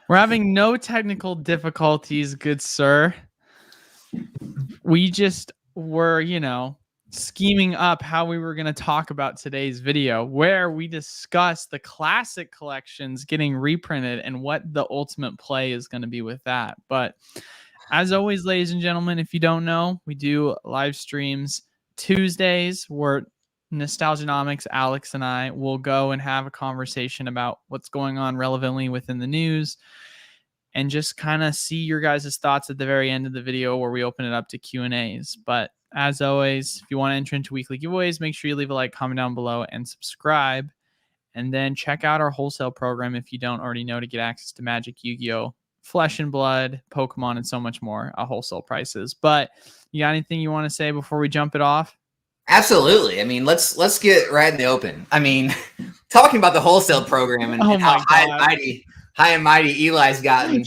We're having no technical difficulties, good sir. We just were, scheming up how we were going to talk about today's video, where we discuss the classic collections getting reprinted and what the ultimate play is going to be with that. But as always, ladies and gentlemen, if you don't know, we do live streams Tuesdays where Nostalgianomics, Alex, and I will go and have a conversation about what's going on relevantly within the news and just kind of see your guys' thoughts at the very end of the video where we open it up to Q&As. But as always, if you want to enter into weekly giveaways, make sure you leave a like, comment down below, and subscribe. And then check out our wholesale program if you don't already know to get access to Magic, Yu-Gi-Oh!, Flesh and Blood, Pokemon, and so much more at wholesale prices. But you got anything you want to say before we jump it off? Absolutely. I mean, let's get right in the open. I mean, talking about the wholesale program and how high and mighty Eli's gotten.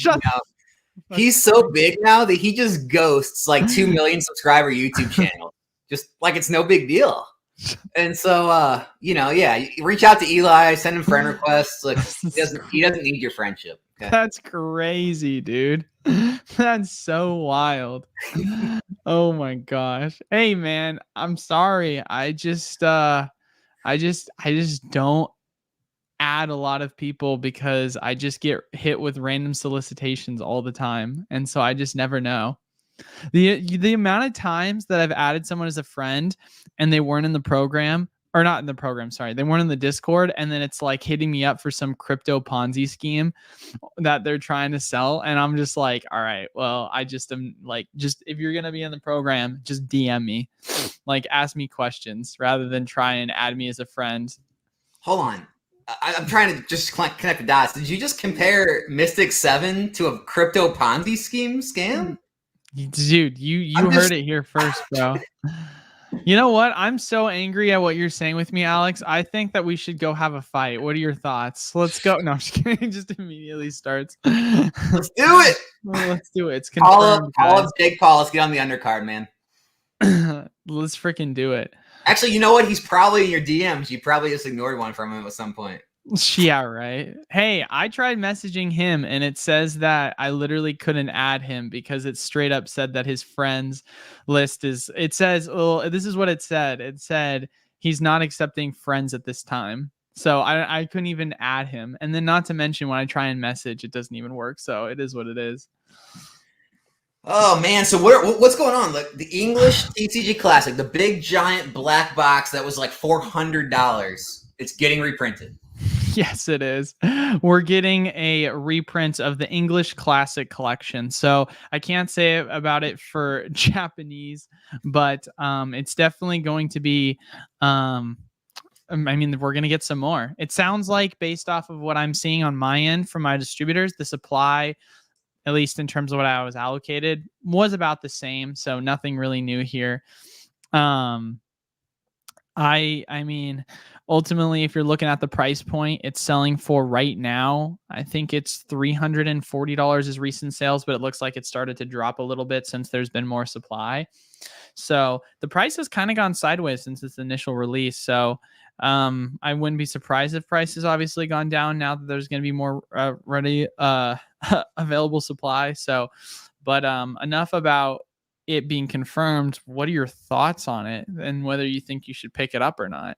He's so big now that he just ghosts like 2 million subscriber YouTube channel, just like it's no big deal. And so, yeah, reach out to Eli, send him friend requests. Like he doesn't need your friendship. Okay? That's crazy, dude. That's so wild. Oh my gosh. Hey man, I'm sorry. I just don't add a lot of people because I just get hit with random solicitations all the time. And so I just never know. The amount of times that I've added someone as a friend and they weren't in the program, or not in the program, sorry, they weren't in the Discord, and then it's like hitting me up for some crypto Ponzi scheme that they're trying to sell. And I'm just like, all right, well, I just am like, just if you're going to be in the program, just DM me, like ask me questions rather than try and add me as a friend. Hold on. I'm trying to just connect the dots. Did you just compare Mystic 7 to a crypto Ponzi scam? Dude, you heard it here first, bro. You know what? I'm so angry at what you're saying with me, Alex. I think that we should go have a fight. What are your thoughts? Let's go. No, I'm just kidding. Just immediately starts. Let's do it. Let's do it. It's confirmed. Call up Jake Paul. Let's get on the undercard, man. Let's freaking do it. Actually, you know what? He's probably in your DMs. You probably just ignored one from him at some point. Yeah, right. Hey, I tried messaging him and it says that I literally couldn't add him because it straight up said that his friends list is, it says, well, this is what it said. It said he's not accepting friends at this time. So I couldn't even add him. And then not to mention when I try and message, it doesn't even work. So it is what it is. Oh man, so what's going on? Like the English TCG Classic, the big giant black box that was like $400. It's getting reprinted. Yes, it is. We're getting a reprint of the English Classic Collection. So I can't say about it for Japanese, but it's definitely going to be, I mean, we're going to get some more. It sounds like based off of what I'm seeing on my end from my distributors, the supply, at least in terms of what I was allocated, was about the same. So nothing really new here. I mean, ultimately, if you're looking at the price point, it's selling for right now, I think it's $340 as recent sales, but it looks like it started to drop a little bit since there's been more supply. So the price has kind of gone sideways since its initial release. So I wouldn't be surprised if price has obviously gone down now that there's going to be more ready available supply. So, but enough about it being confirmed. What are your thoughts on it and whether you think you should pick it up or not?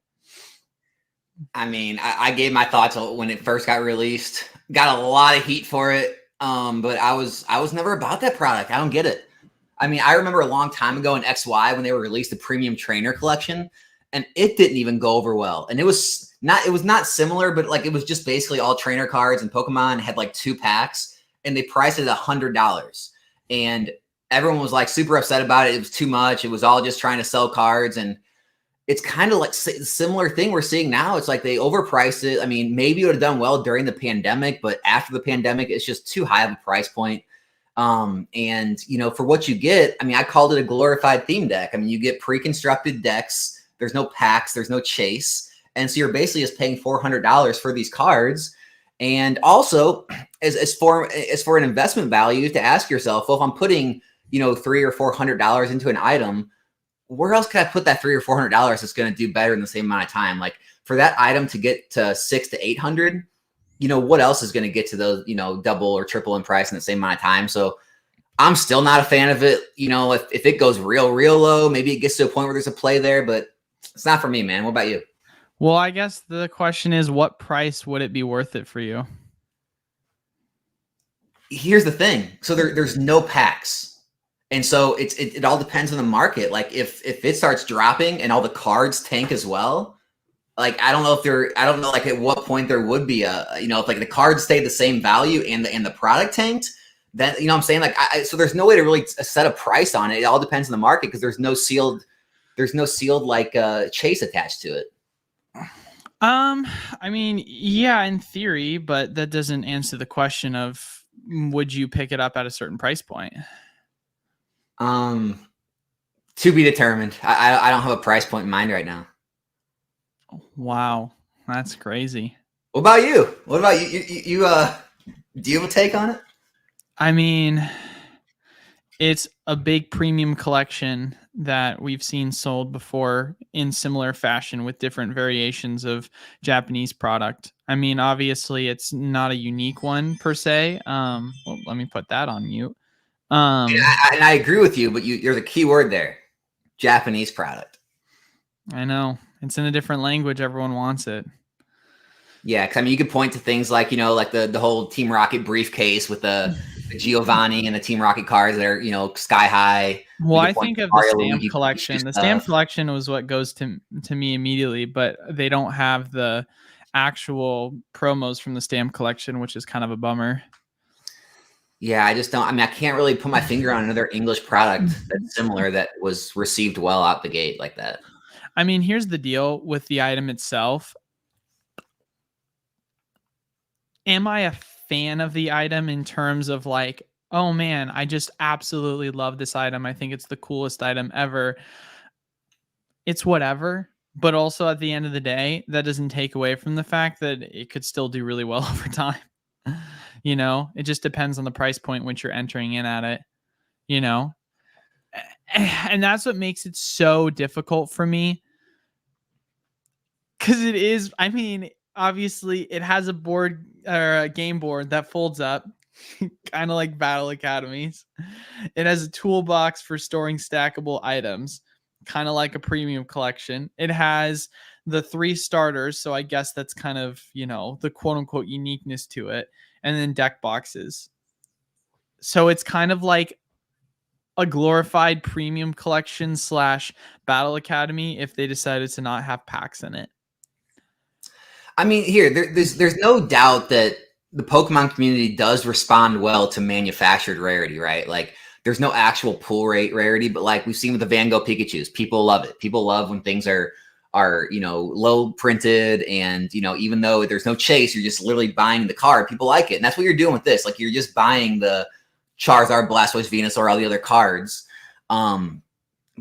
I mean, I gave my thoughts when it first got released. Got a lot of heat for it, but I was never about that product. I don't get it. I mean, I remember a long time ago in XY when they were released the Premium Trainer Collection, and it didn't even go over well. And it was not similar, but like it was just basically all trainer cards, and Pokemon had like 2 packs, and they priced it at $100. And everyone was like super upset about it. It was too much. It was all just trying to sell cards. And it's kind of like a similar thing we're seeing now. It's like they overpriced it. I mean, maybe it would have done well during the pandemic, but after the pandemic, it's just too high of a price point. And, you know, for what you get, I mean, I called it a glorified theme deck. I memean, you get pre-constructed decks. There's no packs. There's no chase. And so you're basically just paying $400 for these cards. And also, as for an investment value, to ask yourself, well, if I'm putting, you know, $300 or $400 into an item, where else can I put that $300 or $400 that's going to do better in the same amount of time? Like for that item to get to 600 to 800, what else is going to get to those, double or triple in price in the same amount of time? So I'm still not a fan of it. If it goes real low, maybe it gets to a point where there's a play there, but it's not for me, man. What about you? Well, I guess the question is, what price would it be worth it for you? Here's the thing. So there's no packs. And so it all depends on the market. Like if it starts dropping and all the cards tank as well, like I don't know like at what point there would be if like the cards stay the same value and the product tanked, then what I'm saying, like so there's no way to really set a price on it. It all depends on the market because there's no sealed like chase attached to it. I mean, yeah, in theory, but that doesn't answer the question of would you pick it up at a certain price point? To be determined. I don't have a price point in mind right now. Wow, that's crazy. What about you? What about you? You do you have a take on it? I mean, it's a big premium collection that we've seen sold before in similar fashion with different variations of Japanese product. I mean, obviously, it's not a unique one per se. Well, let me put that on mute. And I agree with you, but there's a key word there: Japanese product. I know it's in a different language. Everyone wants it. Yeah, because I mean, you could point to things like like the whole Team Rocket briefcase with the Giovanni and the Team Rocket cards that are sky high. Well, I think of the stamp collection. The stamp collection was what goes to me immediately, but they don't have the actual promos from the stamp collection, which is kind of a bummer. Yeah, I just don't. I mean, I can't really put my finger on another English product that's similar that was received well out the gate like that. I mean, here's the deal with the item itself. Am I a fan of the item in terms of like, oh man, I just absolutely love this item. I think it's the coolest item ever. It's whatever. But also at the end of the day, that doesn't take away from the fact that it could still do really well over time. It just depends on the price point which you're entering in at it, and that's what makes it so difficult for me. Because it is, I mean, obviously it has a board or a game board that folds up, kind of like Battle Academies. It has a toolbox for storing stackable items, kind of like a premium collection. It has the 3 starters, so I guess that's kind of, the quote unquote uniqueness to it, and then deck boxes. So it's kind of like a glorified premium collection / Battle Academy if they decided to not have packs in it. I mean, there's no doubt that the Pokemon community does respond well to manufactured rarity, right? Like there's no actual pull rate rarity, but like we've seen with the Van Gogh Pikachus, people love it. People love when things are low printed and, even though there's no chase, you're just literally buying the card. People like it. And that's what you're doing with this. Like you're just buying the Charizard, Blastoise, Venusaur, all the other cards.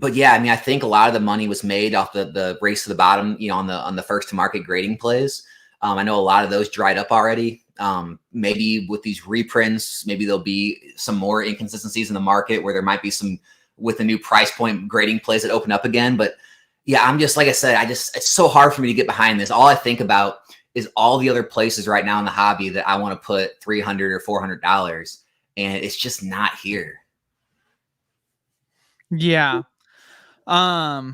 But yeah, I mean, I think a lot of the money was made off the race to the bottom, on the first to market grading plays. I know a lot of those dried up already. Maybe with these reprints, maybe there'll be some more inconsistencies in the market where there might be some with the new price point grading plays that open up again. But yeah, I'm just, like I said, it's so hard for me to get behind this. All I think about is all the other places right now in the hobby that I want to put $300 or $400, and it's just not here. Yeah. I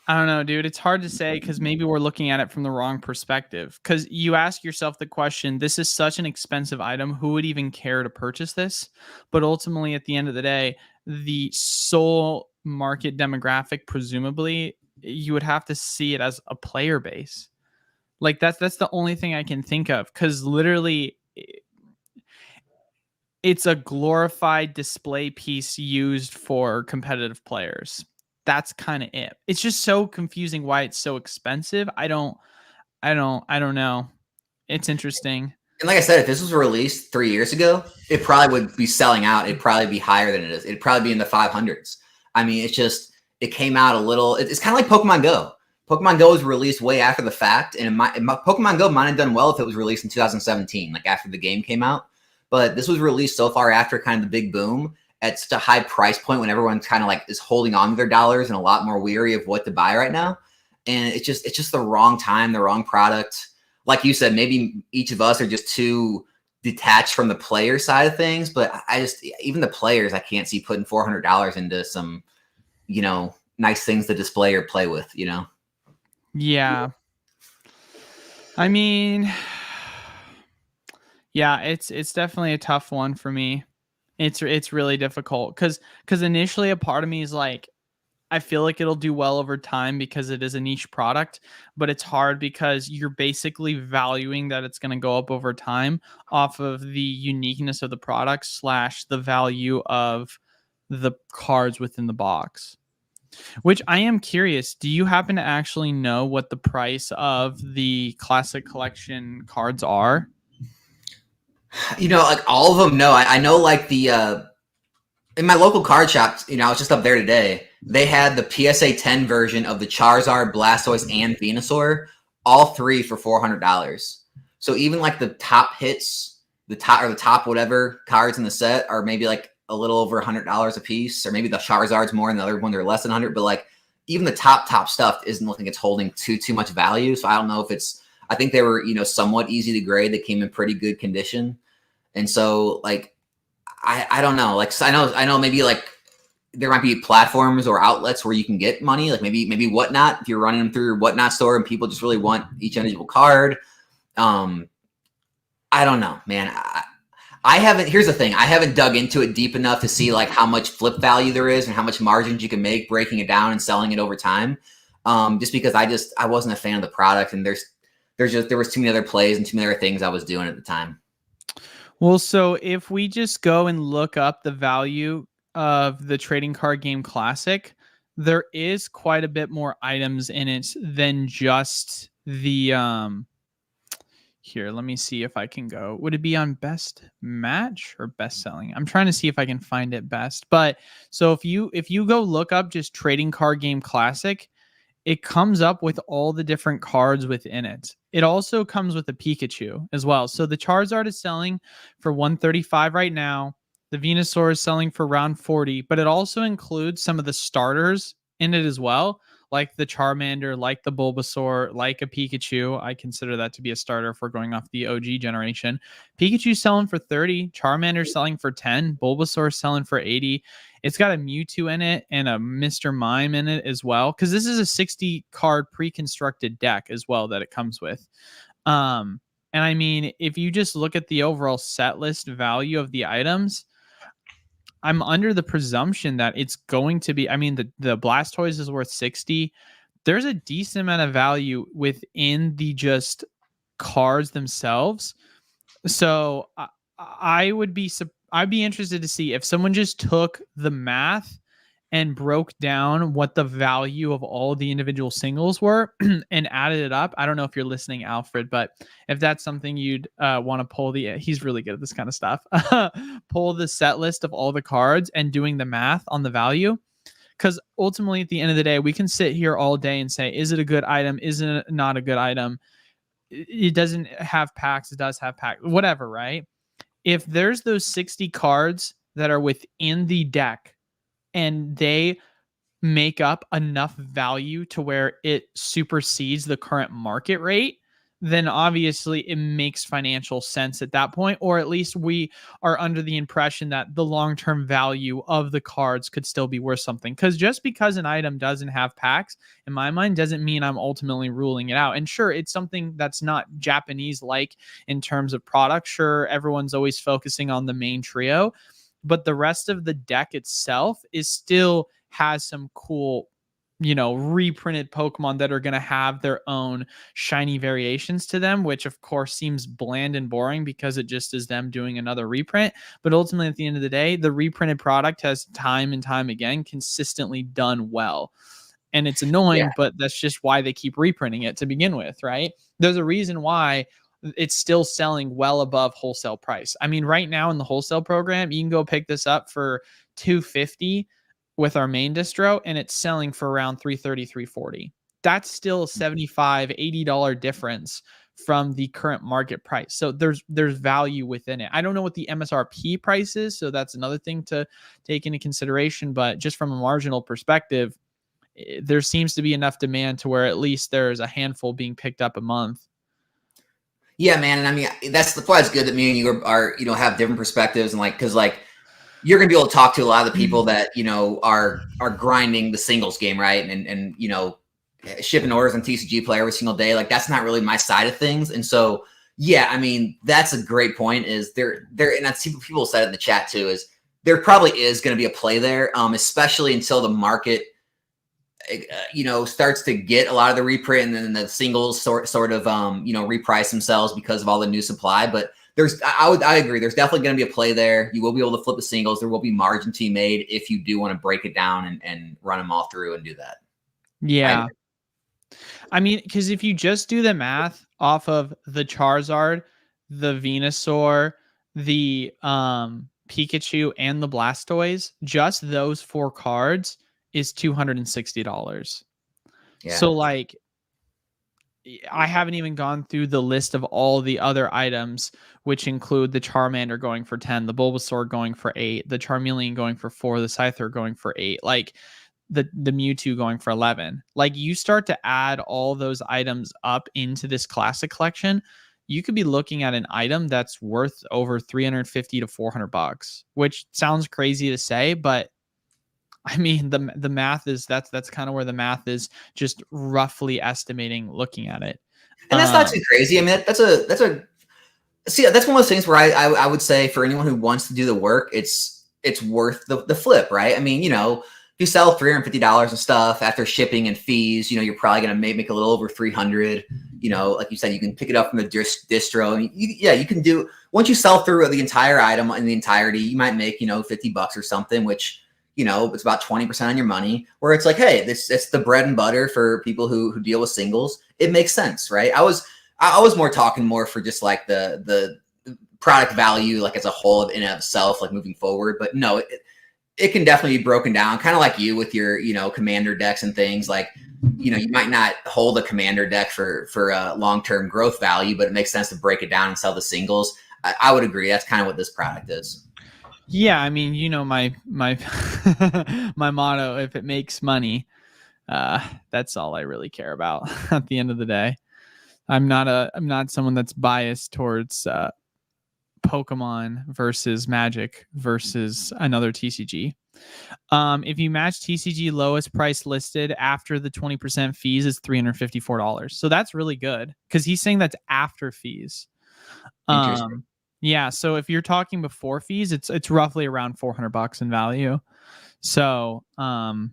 don't know, dude. It's hard to say because maybe we're looking at it from the wrong perspective. Because you ask yourself the question, this is such an expensive item. Who would even care to purchase this? But ultimately, at the end of the day, the sole market demographic, presumably, you would have to see it as a player base. Like that's the only thing I can think of. Because literally, it's a glorified display piece used for competitive players. That's kind of it. It's just so confusing why it's so expensive. I don't know. It's interesting. And like I said, if this was released 3 years ago, it probably would be selling out. It'd probably be higher than it is. It'd probably be in the 500s. I mean, it came out a little, it's kind of like Pokemon Go. Pokemon Go was released way after the fact. And Pokemon Go might have done well if it was released in 2017, like after the game came out. But this was released so far after kind of the big boom. at such a high price point when everyone kind of like is holding on to their dollars and a lot more weary of what to buy right now. And it's just the wrong time, the wrong product. Like you said, maybe each of us are just too detached from the player side of things, but I just, even the players, I can't see putting $400 into some, you know, nice things to display or play with, you know? Yeah. I mean, yeah, it's definitely a tough one for me. It's really difficult because initially a part of me is like, I feel like it'll do well over time because it is a niche product, but it's hard because you're basically valuing that it's going to go up over time off of the uniqueness of the product slash the value of the cards within the box. Which I am curious, do you happen to actually know what the price of the classic collection cards are? You know, like all of them, no. I know like the in my local card shop, you know, I was just up there today. They had the PSA 10 version of the Charizard, Blastoise, and Venusaur, all three for $400. So even like the top hits, the top whatever cards in the set are maybe like a little over $100 a piece, or maybe the Charizard's more and the other one they're less than 100. But like even the top stuff isn't looking it's holding too much value. So I don't know if it's. I think they were, you know, somewhat easy to grade. They came in pretty good condition, and so like I don't know. Like I know maybe like there might be platforms or outlets where you can get money, like maybe Whatnot, if you're running them through your Whatnot store and people just really want each individual card. I don't know, man. I haven't. Here's the thing: I haven't dug into it deep enough to see like how much flip value there is and how much margins you can make breaking it down and selling it over time. Just because I wasn't a fan of the product, and there was too many other plays and too many other things I was doing at the time. Well, so if we just go and look up the value of the trading card game Classic, there is quite a bit more items in it than just the here, let me see if I can go. Would it be on best match or best selling? I'm trying to see if I can find it best. But so if you go look up just trading card game Classic, it comes up with all the different cards within it. It also comes with a Pikachu as well. So the Charizard is selling for 135 right now. The Venusaur is selling for around 40, but it also includes some of the starters in it as well, like the Charmander, like the Bulbasaur, like a Pikachu. I consider that to be a starter if we're going off the OG generation. Pikachu selling for 30, Charmander selling for 10, Bulbasaur selling for 80. It's got a Mewtwo in it and a Mr. Mime in it as well, because this is a 60 card pre-constructed deck as well that it comes with. And I mean, if you just look at the overall set list value of the items, I'm under the presumption that it's going to be. I mean, the Blastoise is worth 60. There's a decent amount of value within the just cards themselves. So I'd be interested to see if someone just took the math and broke down what the value of all the individual singles were and added it up. I don't know if you're listening, Alfred, but if that's something you'd want to pull he's really good at this kind of stuff. Pull the set list of all the cards and doing the math on the value. Because ultimately, at the end of the day, we can sit here all day and say, is it a good item? Is it not a good item? It doesn't have packs. It does have packs. Whatever, right? If there's those 60 cards that are within the deck and they make up enough value to where it supersedes the current market rate, then obviously it makes financial sense at that point, or at least we are under the impression that the long-term value of the cards could still be worth something. Because just because an item doesn't have packs, in my mind, doesn't mean I'm ultimately ruling it out. And sure, it's something that's not Japanese-like in terms of product. Sure, everyone's always focusing on the main trio, but the rest of the deck itself is still has some cool, reprinted Pokemon that are going to have their own shiny variations to them, which of course seems bland and boring because it just is them doing another reprint. But ultimately, at the end of the day, the reprinted product has time and time again consistently done well. And it's annoying, but that's just why they keep reprinting it to begin with, right? There's a reason why it's still selling well above wholesale price. I mean, right now in the wholesale program, you can go pick this up for $250 with our main distro, and it's selling for around $330, $340. That's still a $75, $80 difference from the current market price. So there's value within it. I don't know what the MSRP price is, so that's another thing to take into consideration. But just from a marginal perspective, there seems to be enough demand to where at least there's a handful being picked up a month. Yeah, man. And I mean, that's why it's good that me and you are have different perspectives, and because you're going to be able to talk to a lot of the people that, are grinding the singles game, right? And shipping orders on TCG Player every single day. Like, that's not really my side of things. And so, yeah, I mean, that's a great point. Is there, and I see people said it in the chat too, is there probably is going to be a play there, especially until the market, starts to get a lot of the reprint, and then the singles sort of, reprice themselves because of all the new supply. But I agree. There's definitely going to be a play there. You will be able to flip the singles. There will be margin to be made if you do want to break it down and run them all through and do that. Yeah. I mean, because if you just do the math off of the Charizard, the Venusaur, the Pikachu, and the Blastoise, just those 4 cards is $260. Yeah. So like, I haven't even gone through the list of all the other items, which include the Charmander going for 10, the Bulbasaur going for 8, the Charmeleon going for 4, the Scyther going for 8, like the Mewtwo going for 11. Like, you start to add all those items up into this classic collection, you could be looking at an item that's worth over $350 to $400, which sounds crazy to say, but I mean, the math is that's kind of where the math is, just roughly estimating, looking at it. And that's not too crazy. I mean, that's one of those things where I would say for anyone who wants to do the work, it's worth the flip, right? I mean, if you sell $350 of stuff after shipping and fees, you're probably going to make a little over 300. Like you said, you can pick it up from the distro. And you can do, once you sell through the entire item in the entirety, you might make, $50 or something, which, it's about 20% on your money, where it's like, hey, it's the bread and butter for people who deal with singles. It makes sense, right? I was more talking more for just like the product value, like as a whole in and of itself, like moving forward. But no, it can definitely be broken down, kind of like you with your, commander decks and things. Like, you might not hold a commander deck for long-term growth value, but it makes sense to break it down and sell the singles. I would agree. That's kind of what this product is. Yeah, I mean, my my motto: if it makes money, that's all I really care about. At the end of the day, I'm not someone that's biased towards Pokemon versus Magic versus another TCG. If you match TCG lowest price listed after the 20% fees is $354. So that's really good, because he's saying that's after fees. Yeah, so if you're talking before fees, it's roughly around $400 in value. So, man,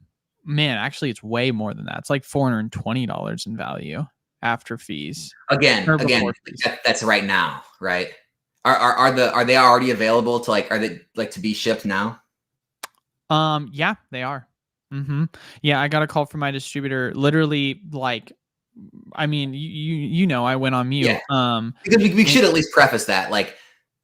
actually, it's way more than that. It's like $420 in value after fees. Again, fees. That's right now, right? Are they already available to are they to be shipped now? Yeah, they are. Yeah, I got a call from my distributor. Literally, I mean, I went on mute. Yeah. Because we should at least preface that,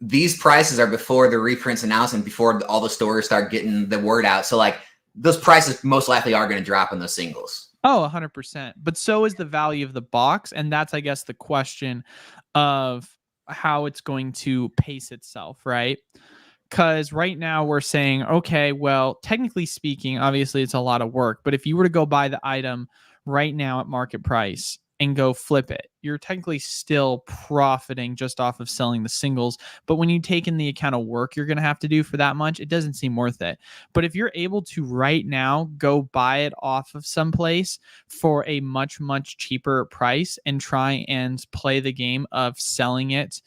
these prices are before the reprints announcement, before all the stores start getting the word out. So those prices most likely are going to drop in those singles. Oh, 100%. But so is the value of the box. And that's, I guess, the question of how it's going to pace itself, right? Because right now we're saying, okay, well, technically speaking, obviously it's a lot of work. But if you were to go buy the item right now at market price and go flip it, you're technically still profiting just off of selling the singles. But when you take in the account of work you're going to have to do for that much, it doesn't seem worth it. But if you're able to right now go buy it off of someplace for a much, much cheaper price and try and play the game of selling it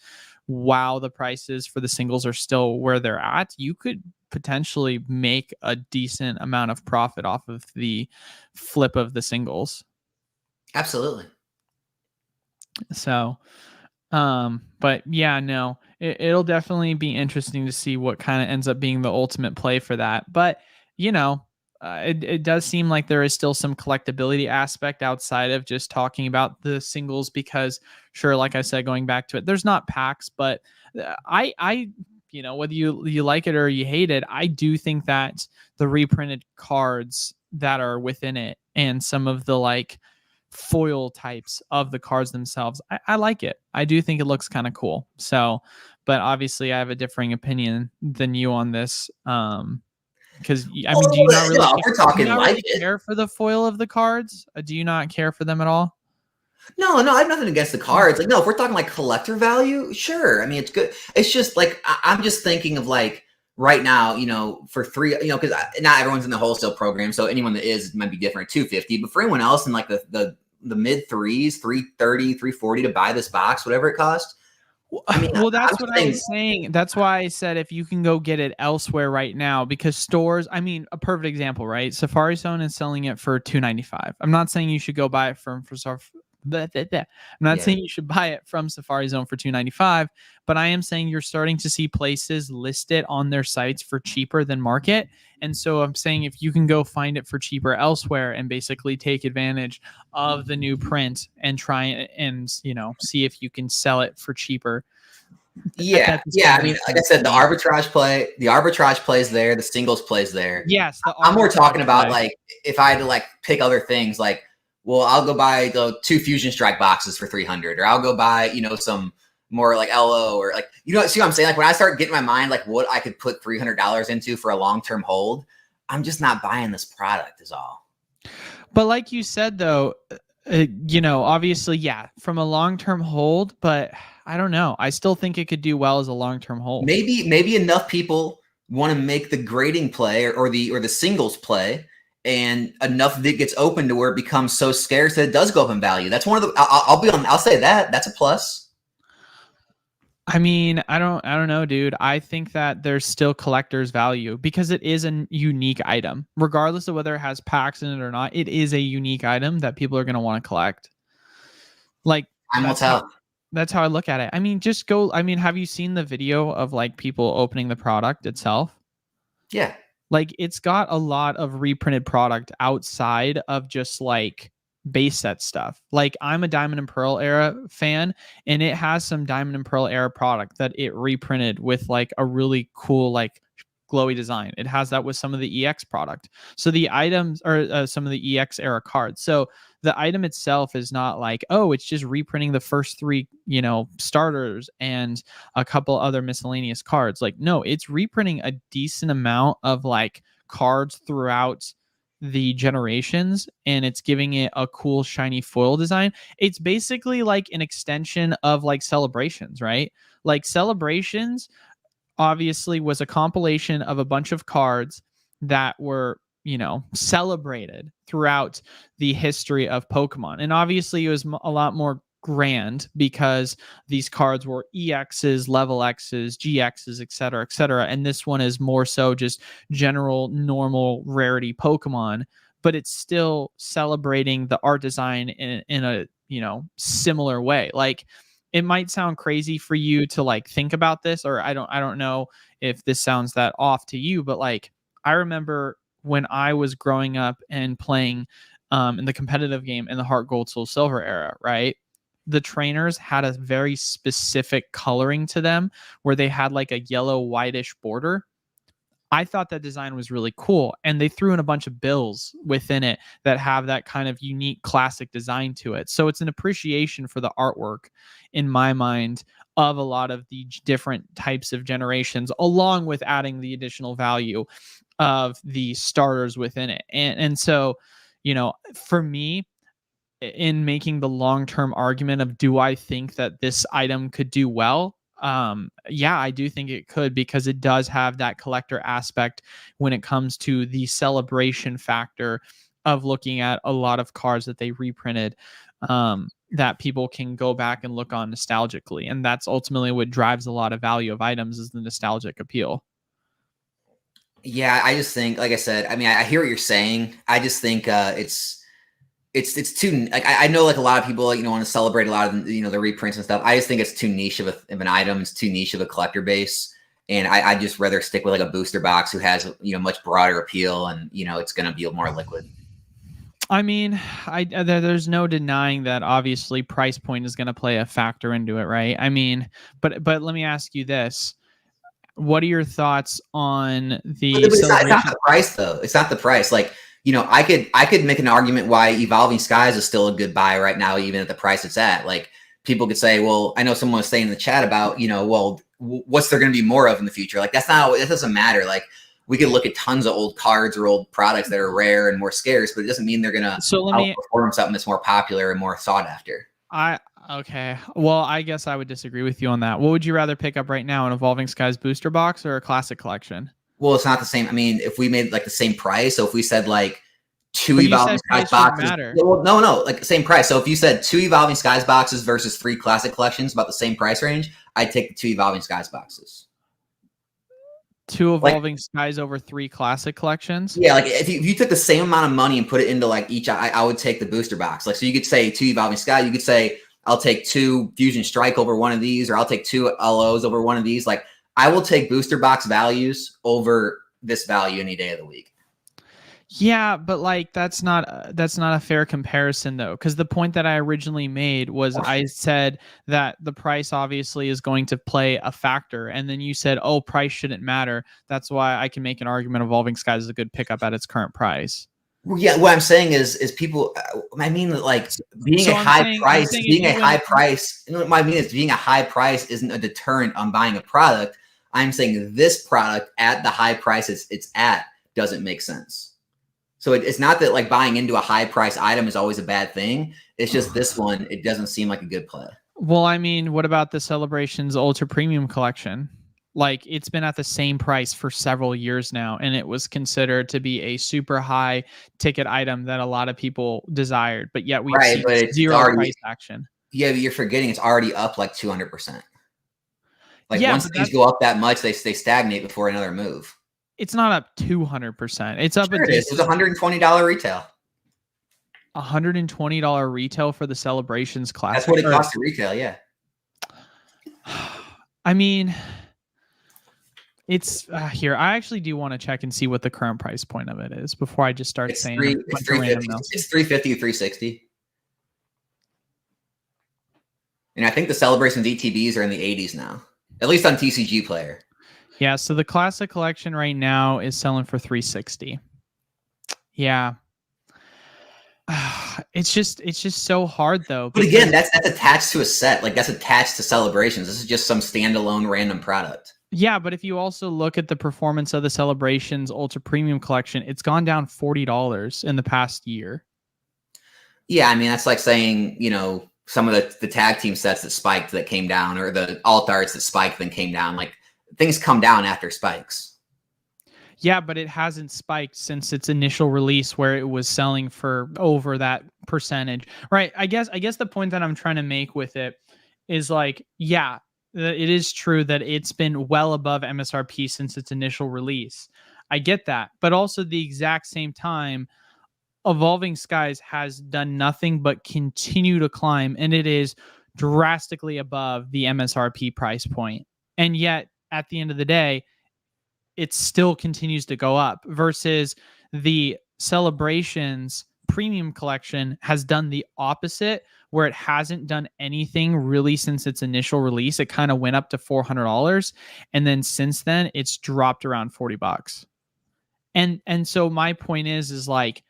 while the prices for the singles are still where they're at, you could potentially make a decent amount of profit off of the flip of the singles. Absolutely. So, but yeah, no, it'll definitely be interesting to see what kind of ends up being the ultimate play for that. But, it does seem like there is still some collectability aspect outside of just talking about the singles, because sure, like I said, going back to it, there's not packs, but I whether you like it or you hate it, I do think that the reprinted cards that are within it and some of the foil types of the cards themselves. I like it. I do think it looks kind of cool. So, but obviously I have a differing opinion than you on this. Because I mean, do you not really, we're talking like it. care for the foil of the cards? Do you not care for them at all? No, I have nothing against the cards. Like, no, if we're talking like collector value, sure. I mean, it's good. It's just like I'm just thinking of like right now, for three, because not everyone's in the wholesale program, so anyone that is might be different at 250. But for anyone else in like the mid threes, 330, 340 to buy this box, whatever it costs. I mean, well, that's what I was saying. That's why I said if you can go get it elsewhere right now, because stores. I mean, a perfect example, right? Safari Zone is selling it for $295. I'm not saying you should go buy it from I'm not saying you should buy it from Safari Zone for $295, but I am saying you're starting to see places list it on their sites for cheaper than market. And so I'm saying if you can go find it for cheaper elsewhere and basically take advantage of the new print and try and see if you can sell it for cheaper. Yeah. I mean, like I said, the arbitrage plays there, the singles plays there. Yes. I'm more talking about like if I had to like pick other things like, well, I'll go buy the 2 Fusion Strike boxes for 300, or I'll go buy, some more like LO, or like, see what I'm saying? Like when I start getting my mind, like what I could put $300 into for a long-term hold, I'm just not buying this product is all. But like you said, though, obviously, yeah, from a long-term hold, but I don't know. I still think it could do well as a long-term hold. Maybe enough people want to make the grading play or the singles play, and enough that gets open to where it becomes so scarce that it does go up in value. That's one of the. I'll say that's a plus. I mean, I don't know, dude. I think that there's still collector's value because it is a unique item, regardless of whether it has packs in it or not. It is a unique item that people are going to want to collect. Like, that's how I look at it. I mean, have you seen the video of like people opening the product itself? Yeah. Like, it's got a lot of reprinted product outside of just like base set stuff. Like, I'm a Diamond and Pearl era fan, and it has some Diamond and Pearl era product that it reprinted with like a really cool like glowy design. It has that with some of the EX product. So the items are some of the EX era cards. So the item itself is not like, oh, it's just reprinting the first 3, starters and a couple other miscellaneous cards. Like, no, it's reprinting a decent amount of like cards throughout the generations, and it's giving it a cool shiny foil design. It's basically like an extension of like Celebrations, right? Like Celebrations obviously was a compilation of a bunch of cards that were celebrated throughout the history of Pokemon. And obviously it was a lot more grand because these cards were EXs, level X's, GXs, etc., etc. And this one is more so just general normal rarity Pokemon, but it's still celebrating the art design in a similar way. Like, it might sound crazy for you to like think about this, or I don't know if this sounds that off to you, but like I remember when I was growing up and playing in the competitive game in the Heart Gold Soul Silver era, right? The trainers had a very specific coloring to them where they had like a yellow whitish border. I thought that design was really cool, and they threw in a bunch of bills within it that have that kind of unique classic design to it. So it's an appreciation for the artwork in my mind of a lot of the different types of generations, along with adding the additional value of the starters within it. And so, for me, in making the long-term argument of do I think that this item could do well? Yeah, I do think it could, because it does have that collector aspect when it comes to the celebration factor of looking at a lot of cards that they reprinted that people can go back and look on nostalgically. And that's ultimately what drives a lot of value of items, is the nostalgic appeal. Yeah, I just think, like I said, I mean, I hear what you're saying. I just think it's too, like, I know like a lot of people, want to celebrate a lot of, the reprints and stuff. I just think it's too niche of an item. It's too niche of a collector base. And I just rather stick with like a booster box who has, much broader appeal, and, it's going to be more liquid. I mean, there's no denying that obviously price point is going to play a factor into it, right? I mean, but let me ask you this. What are your thoughts on the it's not the price, though. It's not the price. Like, you know, I could make an argument why Evolving Skies is still a good buy right now, even at the price it's at. Like people could say, well, I know someone was saying in the chat about, you know, well, what's there going to be more of in the future? Like that's not, it doesn't matter. Like we could look at tons of old cards or old products that are rare and more scarce, but it doesn't mean they're going to outperform something that's more popular and more sought after. Okay. Well, I guess I would disagree with you on that. What would you rather pick up right now, an Evolving Skies booster box or a classic collection? Well, it's not the same. I mean, if we made like the same price, so if we said like 2 Evolving Skies boxes, well, no, like the same price. So if you said 2 Evolving Skies boxes versus 3 classic collections, about the same price range, I'd take the 2 Evolving Skies boxes. 2 Evolving Skies over 3 classic collections? Yeah, like if you took the same amount of money and put it into like each, I would take the booster box. Like, so you could say 2 Evolving Skies, you could say, I'll take 2 Fusion Strike over one of these, or I'll take 2 LOs over one of these. Like, I will take booster box values over this value any day of the week. Yeah, but like that's not a fair comparison though, because the point that I originally made was I said that the price obviously is going to play a factor, and then you said, "Oh, price shouldn't matter." That's why I can make an argument Evolving Skies is a good pickup at its current price. Well, yeah, what I'm saying is people. I mean, like being a high price, being a high price. You know, what I mean is being a high price isn't a deterrent on buying a product. I'm saying this product at the high price it's at doesn't make sense. So it's not that like buying into a high price item is always a bad thing. It's just this one, it doesn't seem like a good play. Well, I mean, what about the Celebrations Ultra Premium Collection? Like it's been at the same price for several years now, and it was considered to be a super high ticket item that a lot of people desired, but yet we see zero price action. Yeah, but you're forgetting it's already up like 200%. Like once these go up that much, they stagnate before another move. It's not up 200%. It's up. Sure, it is. It's $120 retail. $120 retail for the Celebrations Classic. That's what it costs to retail. Yeah. I mean, it's here. I actually do want to check and see what the current price point of it is before I just start saying it's 350. It's 350 or 360. And I think the Celebrations ETBs are in the 80s now, at least on TCG Player. Yeah, so the Classic Collection right now is selling for 360. Yeah. It's just so hard though. But again, that's attached to a set. Like that's attached to Celebrations. This is just some standalone random product. Yeah, but if you also look at the performance of the Celebrations Ultra Premium Collection, it's gone down $40 in the past year. Yeah, I mean, that's like saying, you know, some of the tag team sets that spiked that came down, or the alt arts that spiked then came down. Like things come down after spikes. Yeah, but it hasn't spiked since its initial release where it was selling for over that percentage. Right. I guess the point that I'm trying to make with it is like, yeah, it is true that it's been well above MSRP since its initial release. I get that. But also the exact same time, Evolving Skies has done nothing but continue to climb, and it is drastically above the MSRP price point. And yet, at the end of the day, it still continues to go up versus the Celebrations Premium Collection has done the opposite, where it hasn't done anything really since its initial release. It kind of went up to $400, and then since then it's dropped around $40. And so my point is like,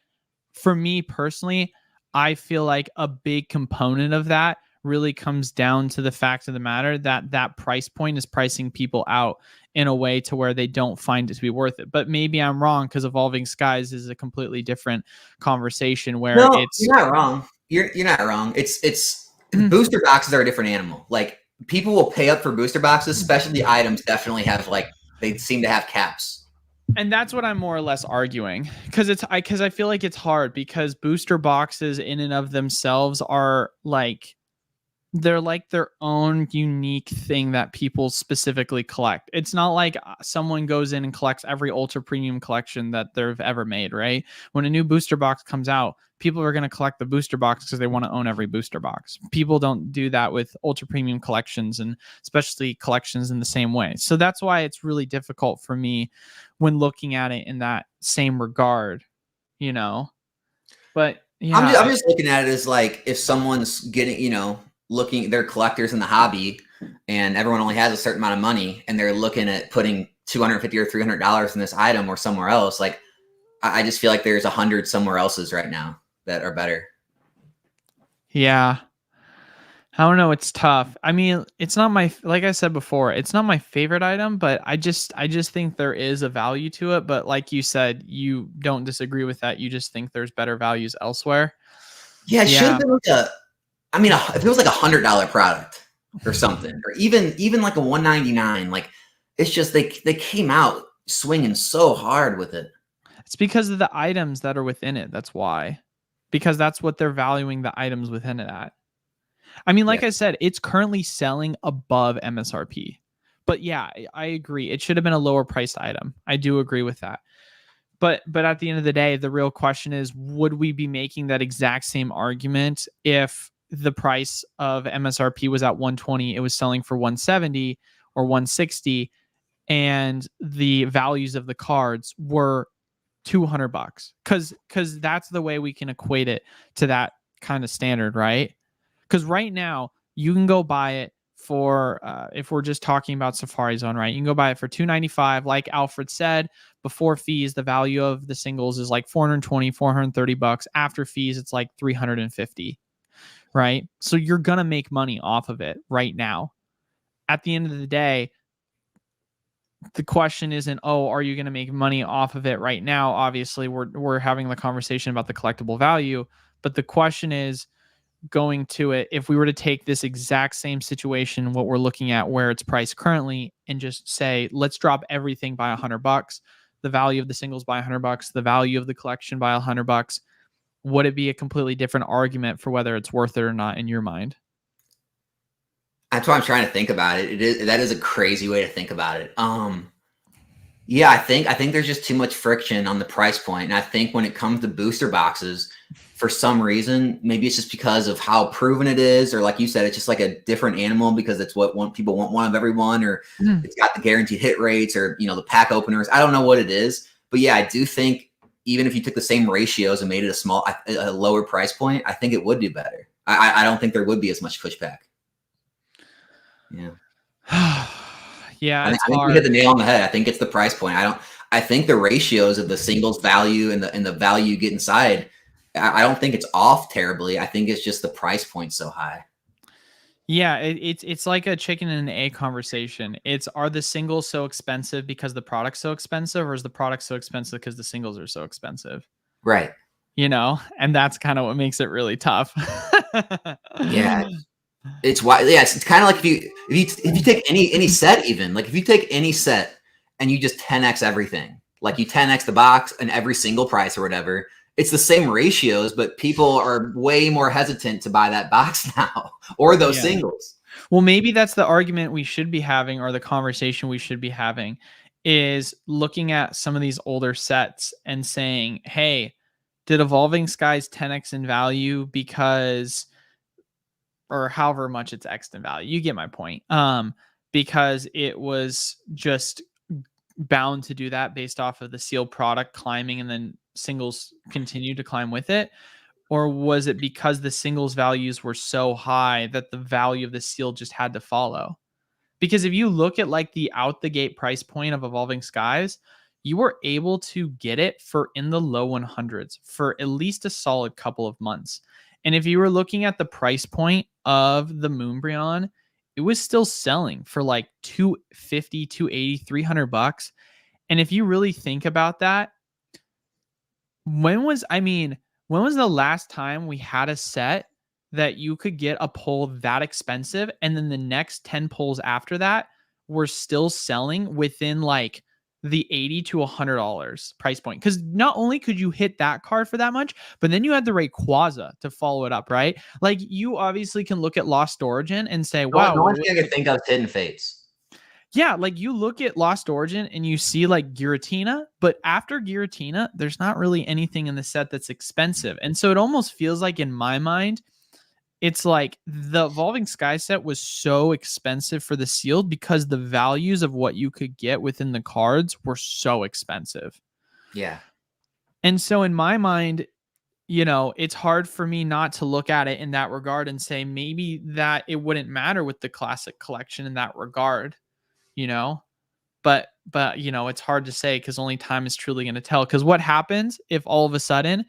for me personally, I feel like a big component of that really comes down to the fact of the matter that that price point is pricing people out in a way to where they don't find it to be worth it. But maybe I'm wrong, because Evolving Skies is a completely different conversation where you're not wrong. You're not wrong. It's booster boxes are a different animal. Like people will pay up for booster boxes, specialty items definitely have they seem to have caps. And that's what I'm more or less arguing, because I feel like it's hard, because booster boxes in and of themselves are like, they're like their own unique thing that people specifically collect. It's not like someone goes in and collects every ultra premium collection that they've ever made, right? When a new booster box comes out, people are going to collect the booster box because they want to own every booster box. People don't do that with ultra premium collections, and especially collections in the same way. So that's why it's really difficult for me when looking at it in that same regard, you know? But yeah, I'm just looking at it as like, if someone's getting, they're collectors in the hobby and everyone only has a certain amount of money and they're looking at putting $250 or $300 in this item or somewhere else, like I just feel like there's 100 somewhere else's right now that are better. Yeah. I don't know. It's tough. I mean, it's not my, like I said before, it's not my favorite item, but I just think there is a value to it. But like you said, you don't disagree with that. You just think there's better values elsewhere. Yeah, it should Yeah. have been like if it was like $100 product or something, or even like a 199, like it's just they came out swinging so hard with it. It's because of the items that are within it. That's why. Because that's what they're valuing the items within it at. I mean, like Yeah. I said, it's currently selling above MSRP. But yeah, I agree. It should have been a lower priced item. I do agree with that. But at the end of the day, the real question is, would we be making that exact same argument if the price of MSRP was at 120, it was selling for 170 or 160, and the values of the cards were $200? Because that's the way we can equate it to that kind of standard, right? Because right now you can go buy it for if we're just talking about Safari Zone, right? You can go buy it for $295. Like Alfred said, before fees, the value of the singles is like 420, 430 bucks. After fees, it's like 350, right? So you're gonna make money off of it right now. At the end of the day, the question isn't, oh, are you going to make money off of it right now? Obviously, we're having the conversation about the collectible value, but the question is going to it, if we were to take this exact same situation, what we're looking at where it's priced currently, and just say, let's drop everything by $100, the value of the singles by $100, the value of the collection by $100, would it be a completely different argument for whether it's worth it or not in your mind? That's why I'm trying to think about it. That is a crazy way to think about it. Yeah, I think there's just too much friction on the price point. And I think when it comes to booster boxes, for some reason, maybe it's just because of how proven it is, or like you said, it's just like a different animal because it's what people want, one of every one, or it's got the guaranteed hit rates, or the pack openers. I don't know what it is, but yeah, I do think even if you took the same ratios and made it a lower price point, I think it would do better. I don't think there would be as much pushback. Yeah. Yeah, I it's think you hit hard. the nail on the head. I think it's the price point. I think the ratios of the singles value and the value you get inside, I don't think it's off terribly. I think it's just the price point so high. Yeah, it's like a chicken and an egg conversation. It's, are the singles so expensive because the product's so expensive, or is the product so expensive because the singles are so expensive? Right. And that's kind of what makes it really tough. Yeah. It's why. Yeah. It's kind of like if you take any set, even like if you take any set and you just 10x everything, like you 10x the box and every single price or whatever, it's the same ratios, but people are way more hesitant to buy that box now or those Yeah. singles. Well, maybe that's the argument we should be having, or the conversation we should be having, is looking at some of these older sets and saying, hey, did Evolving Skies 10x in value because, or however much it's X in value? You get my point. Because it was just bound to do that based off of the sealed product climbing, and then singles continue to climb with it? Or was it because the singles values were so high that the value of the seal just had to follow? Because if you look at like the out the gate price point of Evolving Skies, you were able to get it for in the low 100s for at least a solid couple of months. And if you were looking at the price point of the Moonbryon, it was still selling for like 250, 280, $300. And if you really think about that, when was the last time we had a set that you could get a pull that expensive, and then the next 10 pulls after that were still selling within like the $80 to $100 price point? Because not only could you hit that card for that much, but then you had the Rayquaza to follow it up, right? Like, you obviously can look at Lost Origin and say, The wow, only thing I could think of is Hidden Fates. yeah, like you look at Lost Origin and you see like Giratina, but after Giratina, there's not really anything in the set that's expensive. And so it almost feels like, in my mind, it's like the Evolving Sky set was so expensive for the sealed because the values of what you could get within the cards were so expensive. Yeah. And so in my mind, it's hard for me not to look at it in that regard and say maybe that it wouldn't matter with the classic collection in that regard, you know? but it's hard to say because only time is truly going to tell. Because what happens if all of a sudden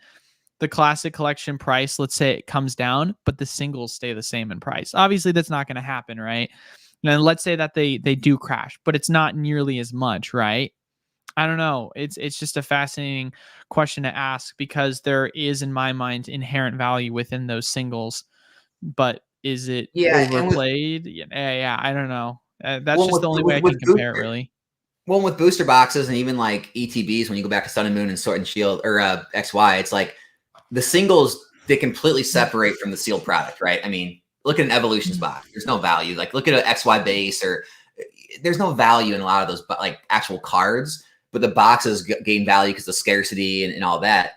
the classic collection price, let's say it comes down, but the singles stay the same in price? Obviously, that's not going to happen, right? And let's say that they do crash, but it's not nearly as much, right? I don't know. It's just a fascinating question to ask because there is, in my mind, inherent value within those singles, but is it And overplayed? Yeah, I don't know. That's well, just the only way I can compare it, really. Well, with booster boxes and even like ETBs, when you go back to Sun and Moon and Sword and Shield or XY, it's like the singles, they completely separate from the sealed product, right? I mean, look at an Evolutions box. There's no value. Like look at an XY base, or there's no value in a lot of those like actual cards, but the boxes gain value because of scarcity and all that.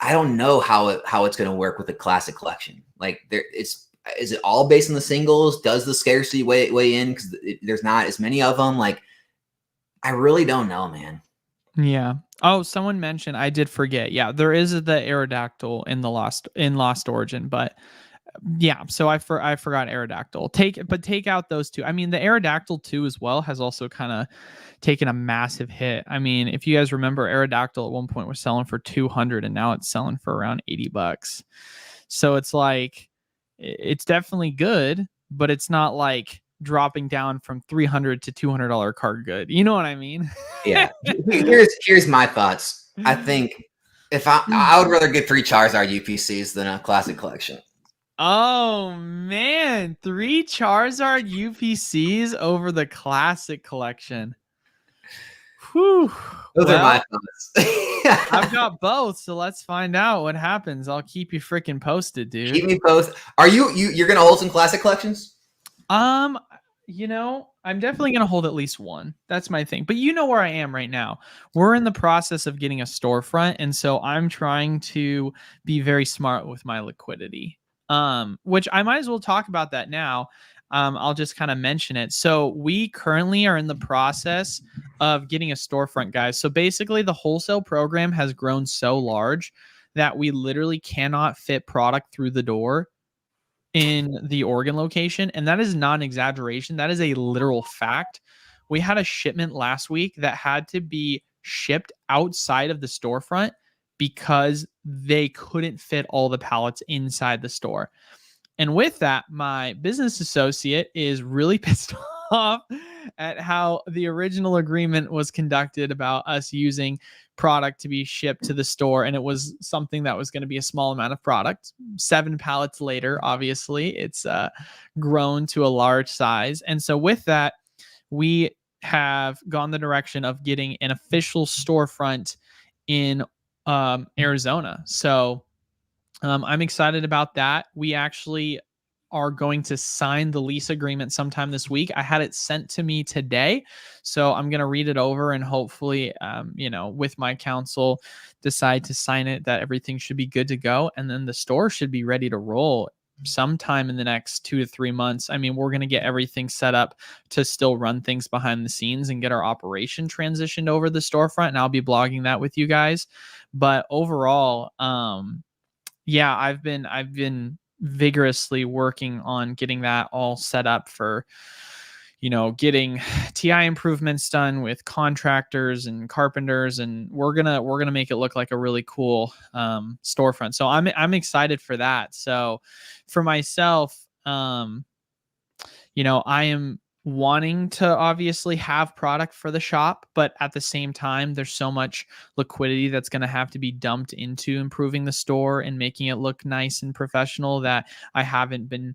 I don't know how it's going to work with the classic collection. Like is it all based on the singles? Does the scarcity weigh in because there's not as many of them? Like, I really don't know, man. Yeah. Oh, someone mentioned, I did forget. Yeah, there is the Aerodactyl in Lost Origin, but yeah. So I forgot Aerodactyl. Take out those two. I mean, the Aerodactyl 2 as well has also kind of taken a massive hit. I mean, if you guys remember, Aerodactyl at one point was selling for 200, and now it's selling for around $80. So it's like, it's definitely good, but it's not like dropping down from $300 to $200 card good. You know what I mean? Yeah. Here's my thoughts. I think if I would rather get 3 Charizard UPCs than a classic collection. Oh man, 3 Charizard UPCs over the classic collection. Whew. Those are my thoughts. I've got both, so let's find out what happens. I'll keep you freaking posted, dude. Keep me posted. Are you're gonna hold some classic collections? I'm definitely gonna hold at least one. That's my thing. But you know where I am right now. We're in the process of getting a storefront, and so I'm trying to be very smart with my liquidity. Which I might as well talk about that now. I'll just kind of mention it. So we currently are in the process of getting a storefront, guys. So basically the wholesale program has grown so large that we literally cannot fit product through the door in the Oregon location. And that is not an exaggeration. That is a literal fact. We had a shipment last week that had to be shipped outside of the storefront because they couldn't fit all the pallets inside the store. And with that, my business associate is really pissed off at how the original agreement was conducted about us using product to be shipped to the store. And it was something that was going to be a small amount of product. 7 pallets later, obviously, it's grown to a large size. And so with that, we have gone the direction of getting an official storefront in Arizona. So I'm excited about that. We actually are going to sign the lease agreement sometime this week. I had it sent to me today, so I'm going to read it over and hopefully, with my counsel, decide to sign it, that everything should be good to go. And then the store should be ready to roll sometime in the next 2 to 3 months. I mean, we're going to get everything set up to still run things behind the scenes and get our operation transitioned over the storefront. And I'll be blogging that with you guys. But overall, yeah, I've been vigorously working on getting that all set up for, getting TI improvements done with contractors and carpenters, and we're gonna make it look like a really cool storefront. So I'm excited for that. So for myself, I am wanting to obviously have product for the shop, but at the same time, there's so much liquidity that's going to have to be dumped into improving the store and making it look nice and professional that I haven't been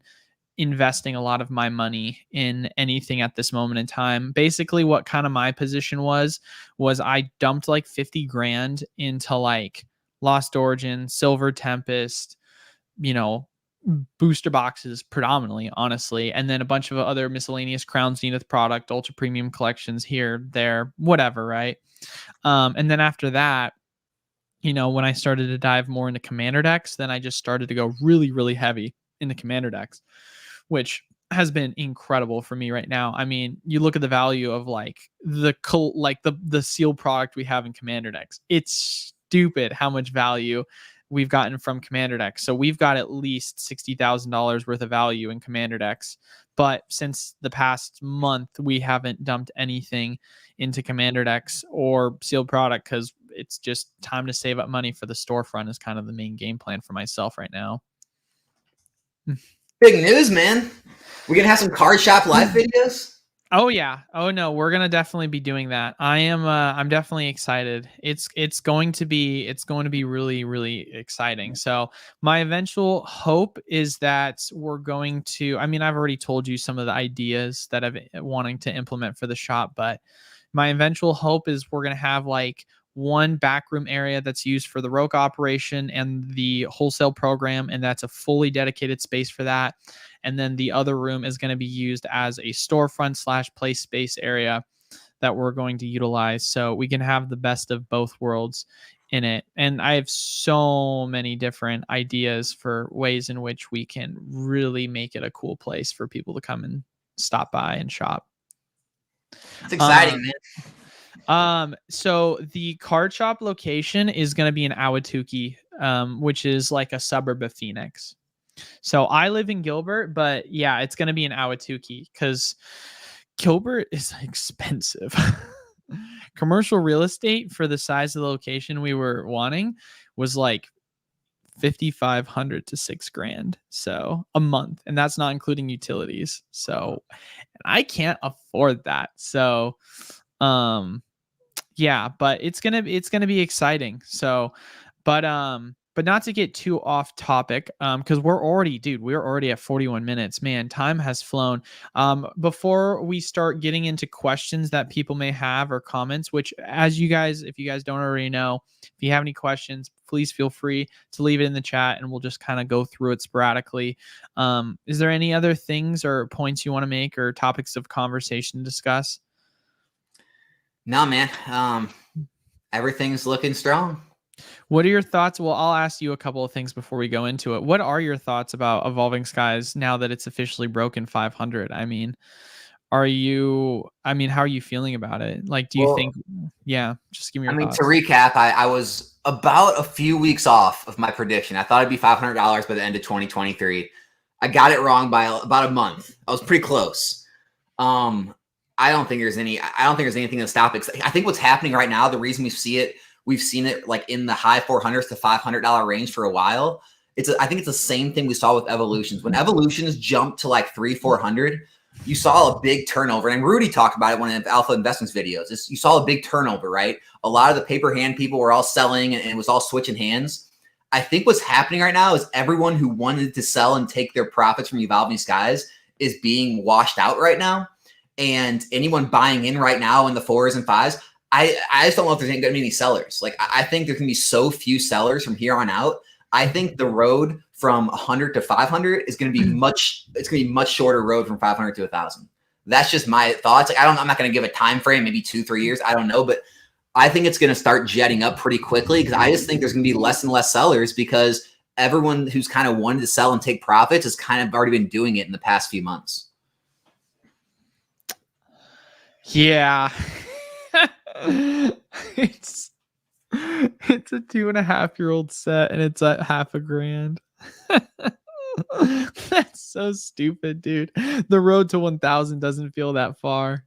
investing a lot of my money in anything at this moment in time. Basically, what kind of my position was I dumped like 50 grand into like Lost Origin, Silver Tempest, booster boxes predominantly, honestly, and then a bunch of other miscellaneous Crown Zenith product, ultra premium collections here, there, whatever, right? And then after that, when I started to dive more into commander decks, then I just started to go really, really heavy into commander decks, which has been incredible for me right now. I mean, you look at the value of like the sealed product we have in commander decks. It's stupid how much value we've gotten from Commander decks. So we've got at least $60,000 worth of value in Commander decks. But since the past month, we haven't dumped anything into Commander decks or sealed product because it's just time to save up money for the storefront is kind of the main game plan for myself right now. Big news, man. We're going to have some card shop live videos. Oh yeah. Oh no, we're gonna definitely be doing that. I'm definitely excited. It's going to be really, really exciting. So my eventual hope is that we're going to, I mean, I've already told you some of the ideas that I've wanting to implement for the shop, but my eventual hope is we're gonna have like one backroom area that's used for the Roke operation and the wholesale program, and that's a fully dedicated space for that. And then the other room is going to be used as a storefront / play space area that we're going to utilize. So we can have the best of both worlds in it. And I have so many different ideas for ways in which we can really make it a cool place for people to come and stop by and shop. It's exciting, man. So the card shop location is going to be in Ahwatukee, which is like a suburb of Phoenix. So I live in Gilbert, but yeah, it's going to be in Ahwatukee because Gilbert is expensive. Commercial real estate for the size of the location we were wanting was like $5,500 to $6,000. So a month, and that's not including utilities. So I can't afford that. So, yeah, but it's gonna be exciting. So, but not to get too off topic, because we're already at 41 minutes. Man, time has flown. Before we start getting into questions that people may have or comments, which if you guys don't already know, if you have any questions, please feel free to leave it in the chat and we'll just kind of go through it sporadically. Is there any other things or points you want to make or topics of conversation to discuss? No, man. Everything's looking strong. What are your thoughts? Well, I'll ask you a couple of things before we go into it. What are your thoughts about Evolving Skies now that it's officially broken 500? I mean, how are you feeling about it? Like, do you think, just give me your thoughts. To recap, I was about a few weeks off of my prediction. I thought it'd be $500 by the end of 2023. I got it wrong by about a month. I was pretty close. I don't think there's anything to stop it. I think what's happening right now, the reason we've seen it like in the high $400s to $500 range for a while. I think it's the same thing we saw with Evolutions. When Evolutions jumped to like $300-400, you saw a big turnover. And Rudy talked about it in one of Alpha Investments videos. You saw a big turnover, right? A lot of the paper hand people were all selling and it was all switching hands. I think what's happening right now is everyone who wanted to sell and take their profits from Evolving Skies is being washed out right now. And anyone buying in right now in the 4s and 5s, I just don't know if there's going to be any sellers. Like, I think there's going to be so few sellers from here on out. I think the road from 100 to 500 is going to be much shorter road from 500 to 1,000. That's just my thoughts. Like, I'm not going to give a time frame, maybe 2-3 years. I don't know, but I think it's going to start jetting up pretty quickly because I just think there's going to be less and less sellers because everyone who's kind of wanted to sell and take profits has kind of already been doing it in the past few months. Yeah. It's a 2.5-year-old set and it's at $500,000. That's so stupid, dude. The road to 1,000 doesn't feel that far.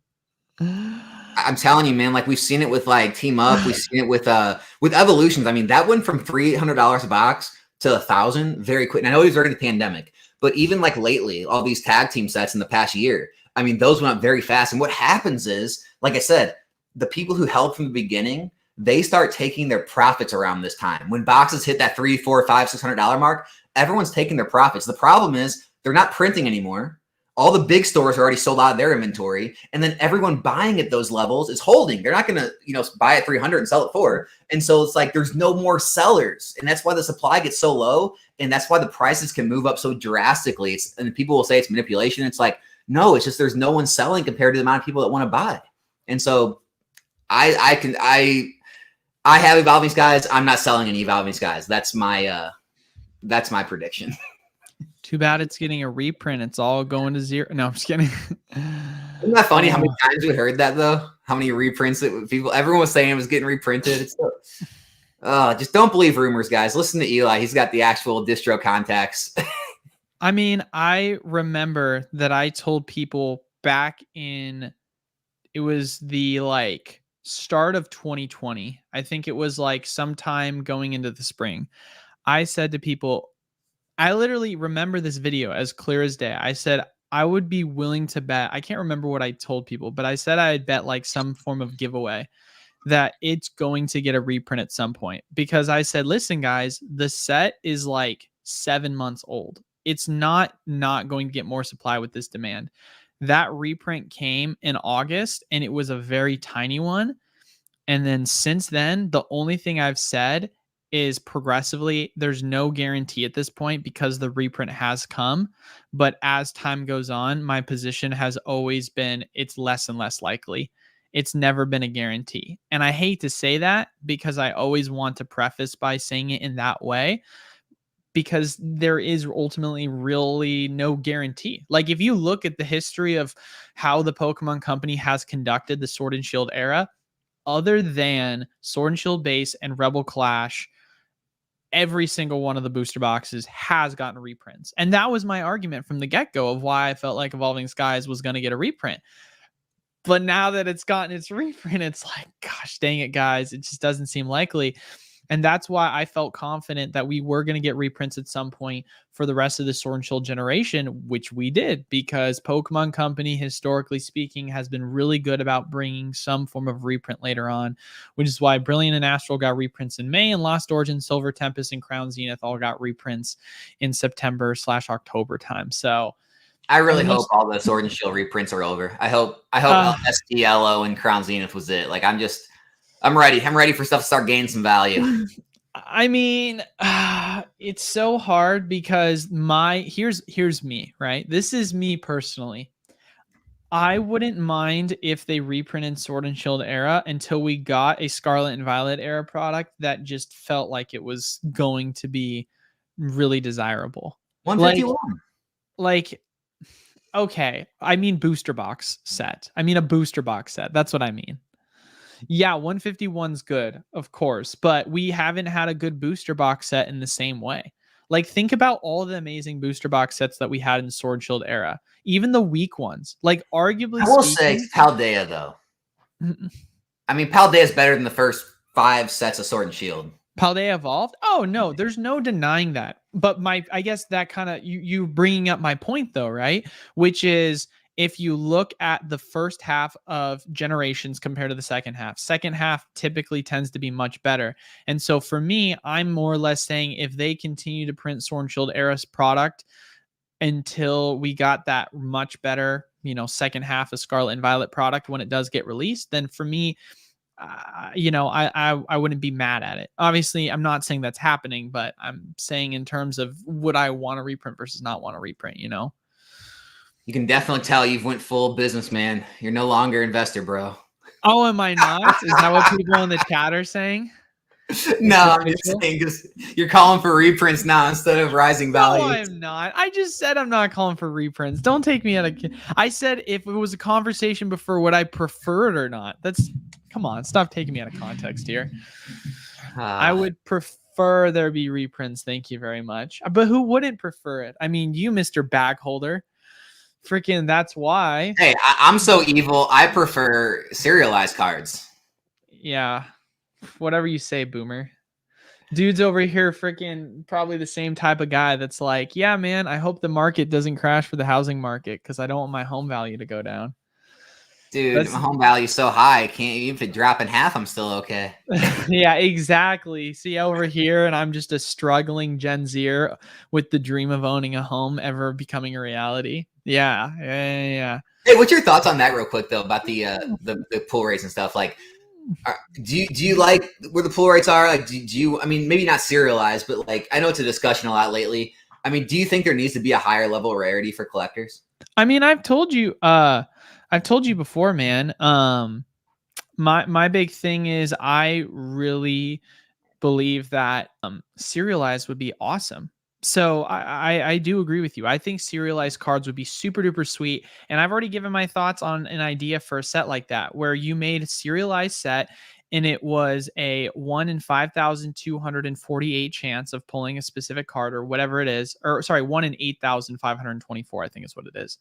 I'm telling you, man, like we've seen it with like Team Up, we've seen it with Evolutions. I mean, that went from $300 a box to 1,000 very quick. And I know it was during the pandemic, but even like lately, all these tag team sets in the past year, I mean, those went up very fast. And what happens is, like I said, the people who held from the beginning, they start taking their profits around this time. When boxes hit that $300, $400, $500, $600 mark, everyone's taking their profits. The problem is they're not printing anymore. All the big stores are already sold out of their inventory. And then everyone buying at those levels is holding. They're not going to, buy at 300 and sell it for. And so it's like, there's no more sellers. And that's why the supply gets so low. And that's why the prices can move up so drastically. And people will say it's manipulation. It's like, no, it's just, there's no one selling compared to the amount of people that want to buy. And so I have Evolving Skies. I'm not selling any Evolving Skies. That's my prediction. Too bad it's getting a reprint. It's all going to zero. No, I'm just kidding. Isn't that funny how many times we heard that though? How many reprints that everyone was saying it was getting reprinted. Just don't believe rumors, guys. Listen to Eli. He's got the actual distro contacts. I mean, I remember that I told people back in, it was the like start of 2020. I think it was like sometime going into the spring. I said to people, I literally remember this video as clear as day. I said I would be willing to bet. I can't remember what I told people, but I said I'd bet like some form of giveaway that it's going to get a reprint at some point, because I said, listen, guys, the set is like 7 months old. It's not going to get more supply with this demand. That reprint came in August and it was a very tiny one. And then since then, the only thing I've said is progressively, there's no guarantee at this point because the reprint has come. But as time goes on, my position has always been it's less and less likely. It's never been a guarantee. And I hate to say that because I always want to preface by saying it in that way, because there is ultimately really no guarantee. Like if you look at the history of how the Pokemon Company has conducted the Sword and Shield era, other than Sword and Shield Base and Rebel Clash, every single one of the booster boxes has gotten reprints. And that was my argument from the get-go of why I felt like Evolving Skies was going to get a reprint. But now that it's gotten its reprint, it's like, gosh, dang it, guys. It just doesn't seem likely. And that's why I felt confident that we were going to get reprints at some point for the rest of the Sword and Shield generation, which we did, because Pokemon Company, historically speaking, has been really good about bringing some form of reprint later on, which is why Brilliant and Astral got reprints in May, and Lost Origin, Silver Tempest, and Crown Zenith all got reprints in September/October time. So I really hope all the Sword and Shield reprints are over. I hope STLO and Crown Zenith was it. Like I'm ready. I'm ready for stuff to start gaining some value. I mean, it's so hard because here's me, right? This is me personally. I wouldn't mind if they reprinted Sword and Shield era until we got a Scarlet and Violet era product that just felt like it was going to be really desirable. 151. Like okay, I mean booster box set. I mean a booster box set. That's what I mean. Yeah, 151's good, of course, but we haven't had a good booster box set in the same way. Like, think about all the amazing booster box sets that we had in Sword Shield era, even the weak ones. Like, arguably, I will say Paldea though. I mean, Paldea is better than the first 5 sets of Sword and Shield. Paldea evolved? Oh no, there's no denying that. But I guess that kind of you bringing up my point though, right? Which is, if you look at the first half of generations compared to the second half typically tends to be much better. And so for me, I'm more or less saying if they continue to print Sword and Shield era's product until we got that much better, second half of Scarlet and Violet product when it does get released, then for me, I wouldn't be mad at it. Obviously, I'm not saying that's happening, but I'm saying in terms of would I want to reprint versus not want to reprint, You can definitely tell you've went full businessman. You're no longer investor, bro. Oh, am I not? Is that what people in the chat are saying? No, I'm just saying because you're calling for reprints now instead of rising value. No, I'm not. I just said I'm not calling for reprints. Don't take me out of. I said if it was a conversation before, would I prefer it or not? Come on, stop taking me out of context here. I would prefer there be reprints. Thank you very much. But who wouldn't prefer it? I mean, you, Mr. Bag Holder. Freaking, that's why. Hey, I'm so evil. I prefer serialized cards. Yeah. Whatever you say, boomer. Dude's over here freaking probably the same type of guy that's like, yeah, man, I hope the market doesn't crash for the housing market because I don't want my home value to go down. Dude, my home value is so high. Even if it drop in half, I'm still okay. Yeah, exactly. See over here, and I'm just a struggling Gen Zer with the dream of owning a home ever becoming a reality. Yeah. Hey, what's your thoughts on that real quick though, about the pool rates and stuff? Like, do you like where the pool rates are? Like, do you, I mean, maybe not serialized, but like, I know it's a discussion a lot lately. I mean, do you think there needs to be a higher level of rarity for collectors? I mean, I've told you before, man. My big thing is I really believe that serialized would be awesome. So I do agree with you. I think serialized cards would be super duper sweet. And I've already given my thoughts on an idea for a set like that, where you made a serialized set and it was a 1 in 5,248 chance of pulling a specific card or whatever it is, or sorry, 1 in 8,524, I think is what it is.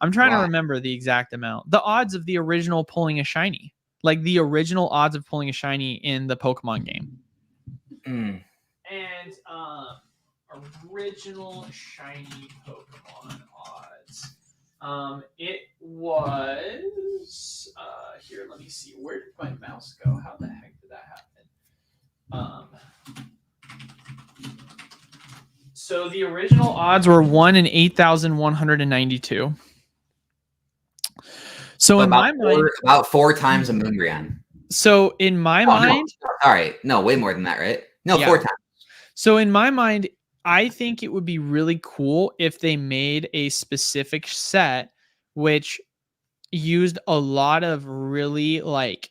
I'm trying to remember the exact amount. The odds of the original pulling a shiny, like the original odds of pulling a shiny in the Pokemon game. Mm. And original shiny Pokemon odds. It was here. Let me see. Where did my mouse go? How the heck did that happen? So the original odds were 1 in 8,192. So in my mind, about 4 times a Moonbrion. So in my mind, no. All right, no, way more than that, right? No, yeah. 4 times. So in my mind, I think it would be really cool if they made a specific set which used a lot of really like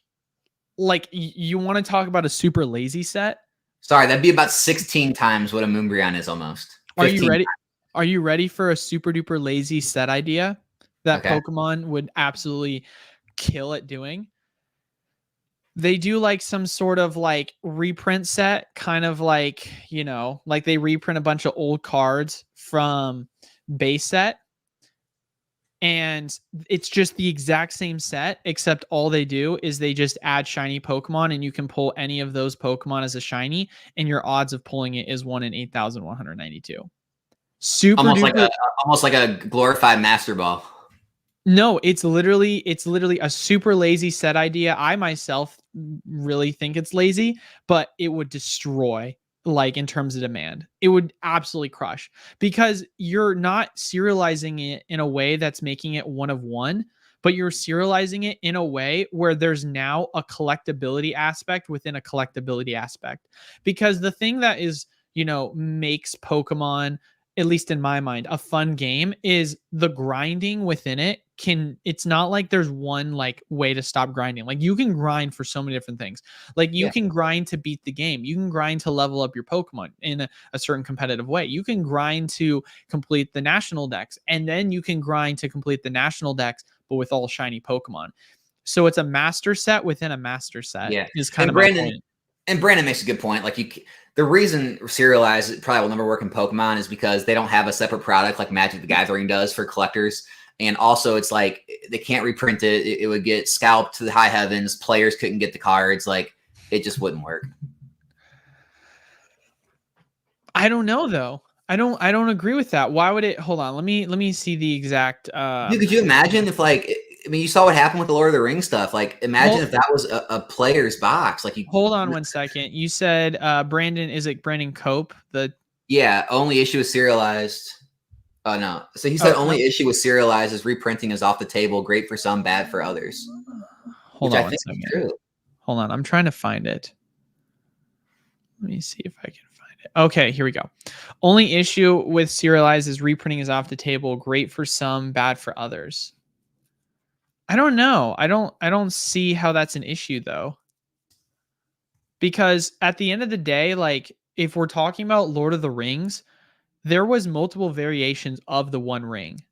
you want to talk about a super lazy set? Sorry, that'd be about 16 times what a Moonbrion is almost. Are you ready? Are you ready for a super duper lazy set idea that Pokemon would absolutely kill at doing? They do like some sort of like reprint set, kind of like, you know, like they reprint a bunch of old cards from base set. And it's just the exact same set, except all they do is they just add shiny Pokemon, and you can pull any of those Pokemon as a shiny, and your odds of pulling it is 1 in 8,192. Super almost like a glorified Master Ball. No, it's literally a super lazy set idea. I myself really think it's lazy, but it would destroy, like in terms of demand. It would absolutely crush, because you're not serializing it in a way that's making it 1 of 1, but you're serializing it in a way where there's now a collectability aspect within a collectability aspect. Because the thing that is, you know, makes Pokemon, at least in my mind, a fun game is the grinding within it. It's not like there's one like way to stop grinding. Like you can grind for so many different things. Like you can grind to beat the game. You can grind to level up your Pokemon in a certain competitive way. You can grind to complete the national dex, and then you can grind to complete the national dex, but with all shiny Pokemon. So it's a master set within a master set. Yeah, is kind of my point. And Brandon makes a good point. Like the reason serialized probably will never work in Pokemon is because they don't have a separate product like Magic the Gathering does for collectors. And also it's like they can't reprint it. It would get scalped to the high heavens. Players couldn't get the cards. Like it just wouldn't work. I don't know though. I don't agree with that. Why would it? Hold on. Let me see the exact. Dude, could you imagine if like, I mean, you saw what happened with the Lord of the Rings stuff. Like, imagine if that was a player's box. Like, hold on 1 second. You said Brandon, is it Brandon Cope? Only issue is serialized. Oh no. So he said only issue with serialized is reprinting is off the table. Great for some, bad for others. Hold on 1 second. Hold on. I'm trying to find it. Let me see if I can find it. Okay, here we go. Only issue with serialized is reprinting is off the table. Great for some, bad for others. I don't know. I don't see how that's an issue though. Because at the end of the day, like if we're talking about Lord of the Rings, there was multiple variations of the One Ring.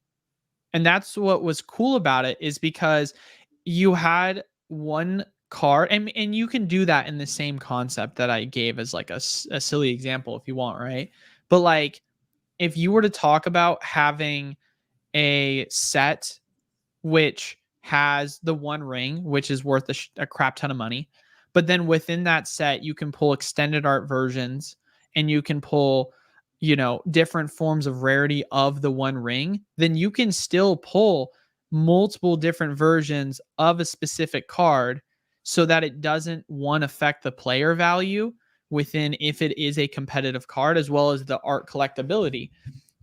And that's what was cool about it, is because you had one card, and you can do that in the same concept that I gave as like a silly example if you want, right? But like if you were to talk about having a set which has the One Ring, which is worth a crap ton of money, but then within that set you can pull extended art versions, and you can pull, you know, different forms of rarity of the One Ring, then you can still pull multiple different versions of a specific card so that it doesn't affect the player value within, if it is a competitive card, as well as the art collectability.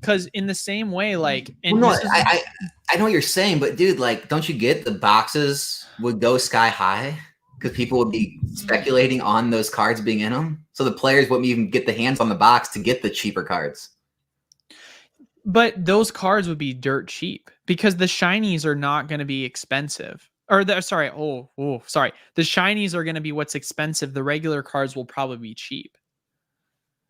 Because in the same way, like, and well, no, I know what you're saying, but dude, like, don't you get the boxes would go sky high because people would be speculating on those cards being in them, so the players wouldn't even get the hands on the box to get the cheaper cards. But those cards would be dirt cheap because the shinies are not going to be expensive. Or the shinies are going to be what's expensive. The regular cards will probably be cheap.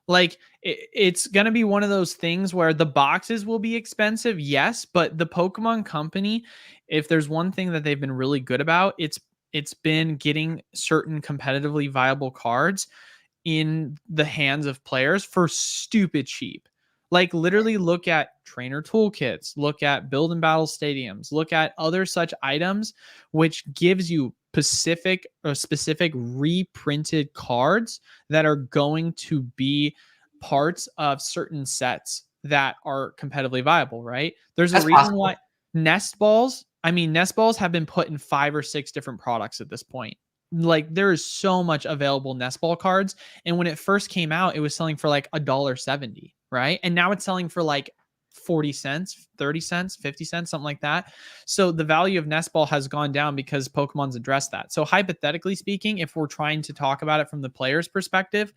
Like it's going to be one of those things where the boxes will be expensive, yes, but the Pokemon Company, if there's one thing that they've been really good about, it's it's been getting certain competitively viable cards in the hands of players for stupid cheap. Like literally look at trainer toolkits, look at build and battle stadiums, look at other such items, which gives you specific reprinted cards that are going to be parts of certain sets that are competitively viable, right? There's a That's reason possible. why nest balls have been put in 5 or 6 different products at this point. Like there is so much available nest ball cards, and when it first came out, it was selling for like $1.70, right? And now it's selling for like 40 cents, 30 cents, 50 cents, something like that. So the value of nest ball has gone down because Pokemon's addressed that. So hypothetically speaking, if we're trying to talk about it from the player's perspective,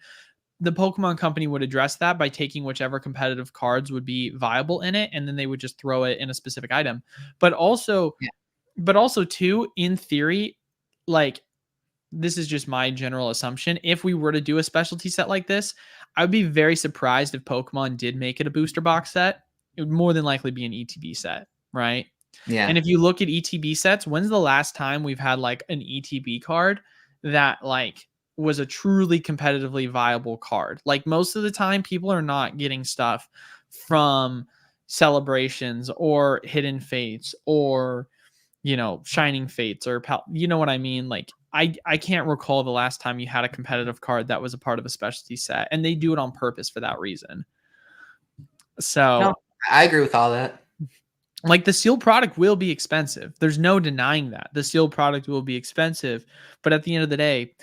the Pokemon company would address that by taking whichever competitive cards would be viable in it, and then they would just throw it in a specific item. But also, Yeah. too, in theory, like this is just my general assumption. If we were to do a specialty set like this, I would be very surprised if Pokemon did make it a booster box set. It would more than likely be an ETB set, right? Yeah. And if you look at ETB sets, when's the last time we've had like an ETB card that like was a truly competitively viable card? Like most of the time, people are not getting stuff from celebrations or hidden fates or shining fates or you know what I mean? Like I can't recall the last time you had a competitive card that was a part of a specialty set, and they do it on purpose for that reason. So No, I agree with all that. like the sealed product will be expensive. There's no denying that. The sealed product will be expensive, but at the end of the day,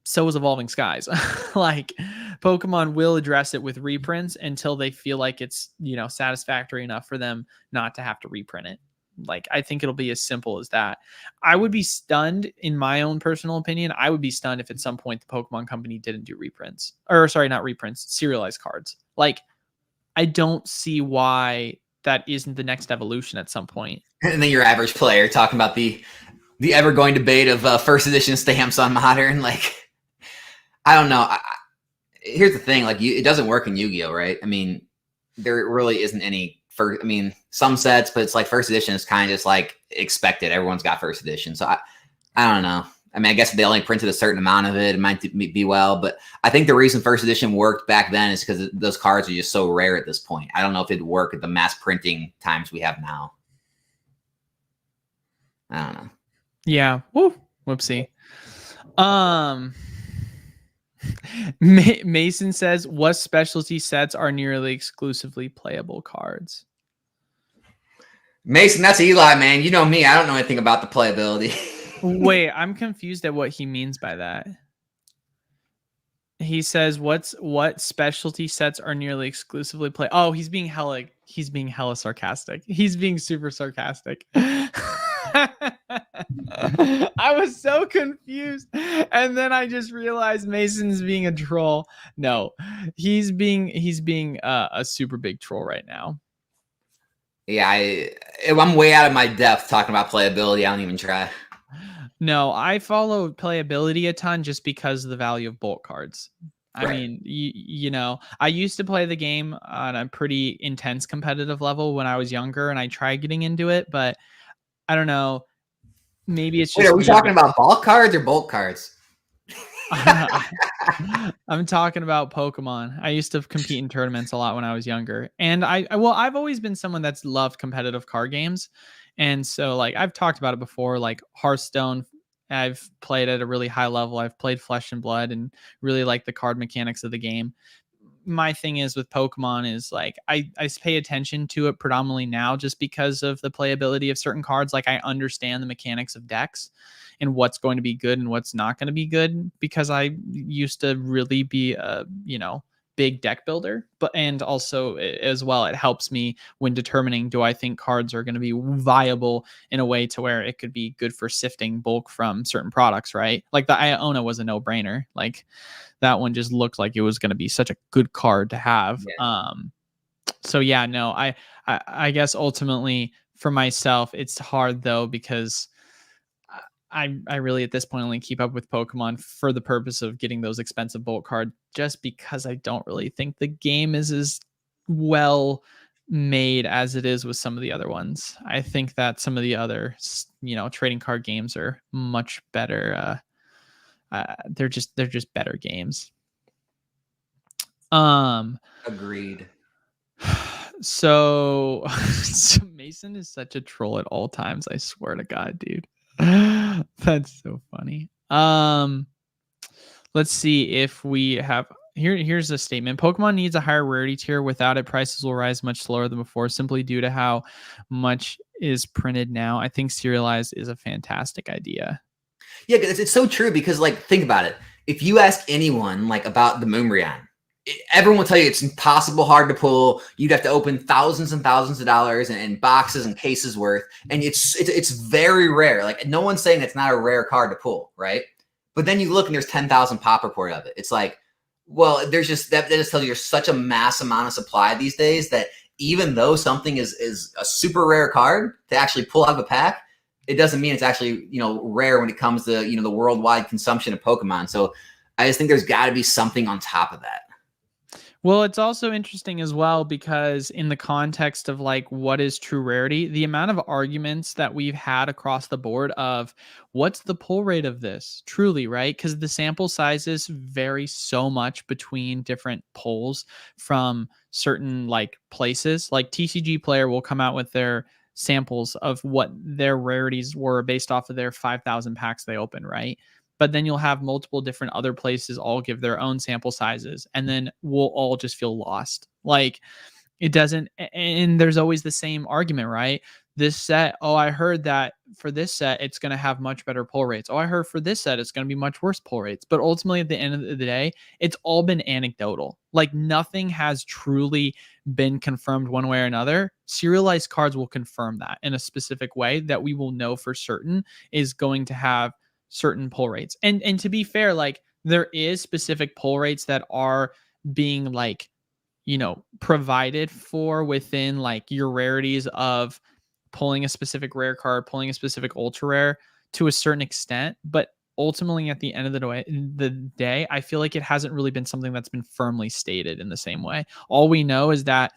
so is Evolving Skies. Like Pokemon will address it with reprints until they feel like it's, satisfactory enough for them not to have to reprint it. Like I think it'll be as simple as that. I would be stunned, in my own personal opinion. I would be stunned if at some point the Pokemon company didn't do reprints. Or sorry, not reprints, serialized cards. Like I don't see why that isn't the next evolution at some point. And then your average player talking about the ever going debate of first edition stamps on modern. Like, I don't know. Here's the thing: like, it doesn't work in Yu-Gi-Oh, right? I mean, there really isn't any first. I mean, some sets, but it's like first edition is kind of just like expected. Everyone's got first edition, so I don't know. I mean, I guess if they only printed a certain amount of it, it might be well. But I think the reason first edition worked back then is because those cards are just so rare at this point. I don't know if it'd work at the mass printing times we have now. I don't know. Yeah. Woo. Whoopsie. Mason says, what specialty sets are nearly exclusively playable cards? Mason, that's Eli, man. You know me. I don't know anything about the playability. Wait, I'm confused at what he means by that. He says, what specialty sets are nearly exclusively play? Oh, he's being hella sarcastic. He's being super sarcastic. I was so confused, and then I just realized Mason's being a troll. No, he's being a super big troll right now. Yeah, I'm way out of my depth talking about playability. I don't even try. No, I follow playability a ton just because of the value of bulk cards. I mean, I used to play the game on a pretty intense competitive level when I was younger, and I tried getting into it, but I don't know. Maybe it's just. Wait, are we talking about bulk cards or bulk cards? I'm talking about Pokemon. I used to compete in tournaments a lot when I was younger, and I've always been someone that's loved competitive card games, and so like I've talked about it before, like Hearthstone. I've played at a really high level. I've played Flesh and Blood and really like the card mechanics of the game. My thing is with Pokemon is like I pay attention to it predominantly now just because of the playability of certain cards. Like I understand the mechanics of decks and what's going to be good and what's not going to be good because I used to really be a big deck builder. But and also as well, it helps me when determining, do I think cards are going to be viable in a way to where it could be good for sifting bulk from certain products, right? Like the Iona was a no-brainer. Like that one just looked like it was going to be such a good card to have. Yeah. So yeah, no, I guess ultimately for myself, it's hard though, because I really at this point only keep up with Pokemon for the purpose of getting those expensive bulk cards, just because I don't really think the game is as well made as it is with some of the other ones. I think that some of the other, trading card games are much better. They're just better games. Agreed. So Mason is such a troll at all times. I swear to God, dude. That's so funny. Let's see if we have here's a statement. Pokemon needs a higher rarity tier. Without it, prices will rise much slower than before, simply due to how much is printed now. I think serialized is a fantastic idea. Yeah, it's so true because, like, think about it. If you ask anyone, like, about the Moonbryon, everyone will tell you it's impossible hard to pull. You'd have to open thousands and thousands of dollars and boxes and cases worth. And it's very rare. Like, no one's saying it's not a rare card to pull, right? But then you look and there's 10,000 pop report of it. It's like, well, there's just that just tells you there's such a mass amount of supply these days that even though something is a super rare card to actually pull out of a pack, it doesn't mean it's actually, rare when it comes to, the worldwide consumption of Pokemon. So I just think there's got to be something on top of that. Well, it's also interesting as well because in the context of like what is true rarity, the amount of arguments that we've had across the board of what's the pull rate of this truly, right? Because the sample sizes vary so much between different polls from certain like places. Like TCG Player will come out with their samples of what their rarities were based off of their 5,000 packs they open, right? But then you'll have multiple different other places all give their own sample sizes, and then we'll all just feel lost. Like it doesn't, and there's always the same argument, right? This set, oh, I heard that for this set, it's going to have much better pull rates. Oh, I heard for this set, it's going to be much worse pull rates. But ultimately, at the end of the day, it's all been anecdotal. Like nothing has truly been confirmed one way or another. Serialized cards will confirm that in a specific way that we will know for certain is going to have certain pull rates. And to be fair, like there is specific pull rates that are being like, provided for within like your rarities of pulling a specific rare card, pulling a specific ultra rare to a certain extent. But ultimately at the end of the day, I feel like it hasn't really been something that's been firmly stated in the same way. All we know is that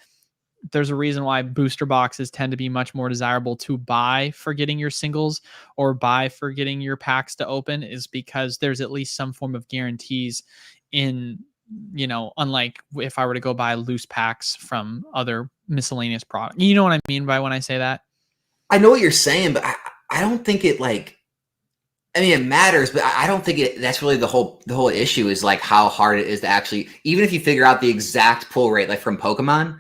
there's a reason why booster boxes tend to be much more desirable to buy for getting your singles or buy for getting your packs to open is because there's at least some form of guarantees in, unlike if I were to go buy loose packs from other miscellaneous products. You know what I mean by when I say that? I know what you're saying, but I don't think it it matters, but I don't think that's really the whole issue is like how hard it is to actually, even if you figure out the exact pull rate, like from Pokemon,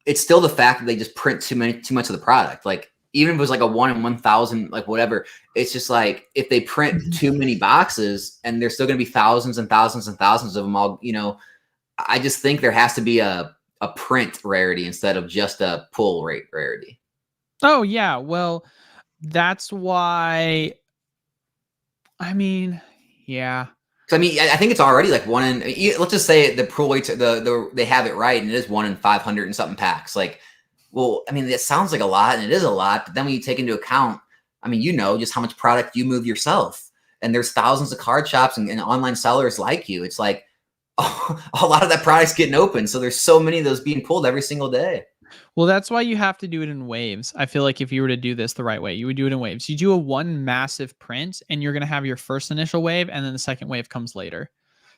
it's still the fact that they just print too much of the product. Like even if it was like a 1 in 1,000, like whatever, it's just like if they print too many boxes and there's still going to be thousands and thousands and thousands of them all, I just think there has to be a print rarity instead of just a pull rate rarity. Oh yeah. Well, that's why, I mean, yeah. So, I think it's already like let's just say the pull rates, they have it right, and it is 1 in 500 and something packs. Like, well, it sounds like a lot, and it is a lot. But then when you take into account, just how much product you move yourself, and there's thousands of card shops and online sellers like you. It's like a lot of that product's getting open, so there's so many of those being pulled every single day. Well, that's why you have to do it in waves. I feel like if you were to do this the right way, you would do it in waves. You do a one massive print and you're going to have your first initial wave and then the second wave comes later.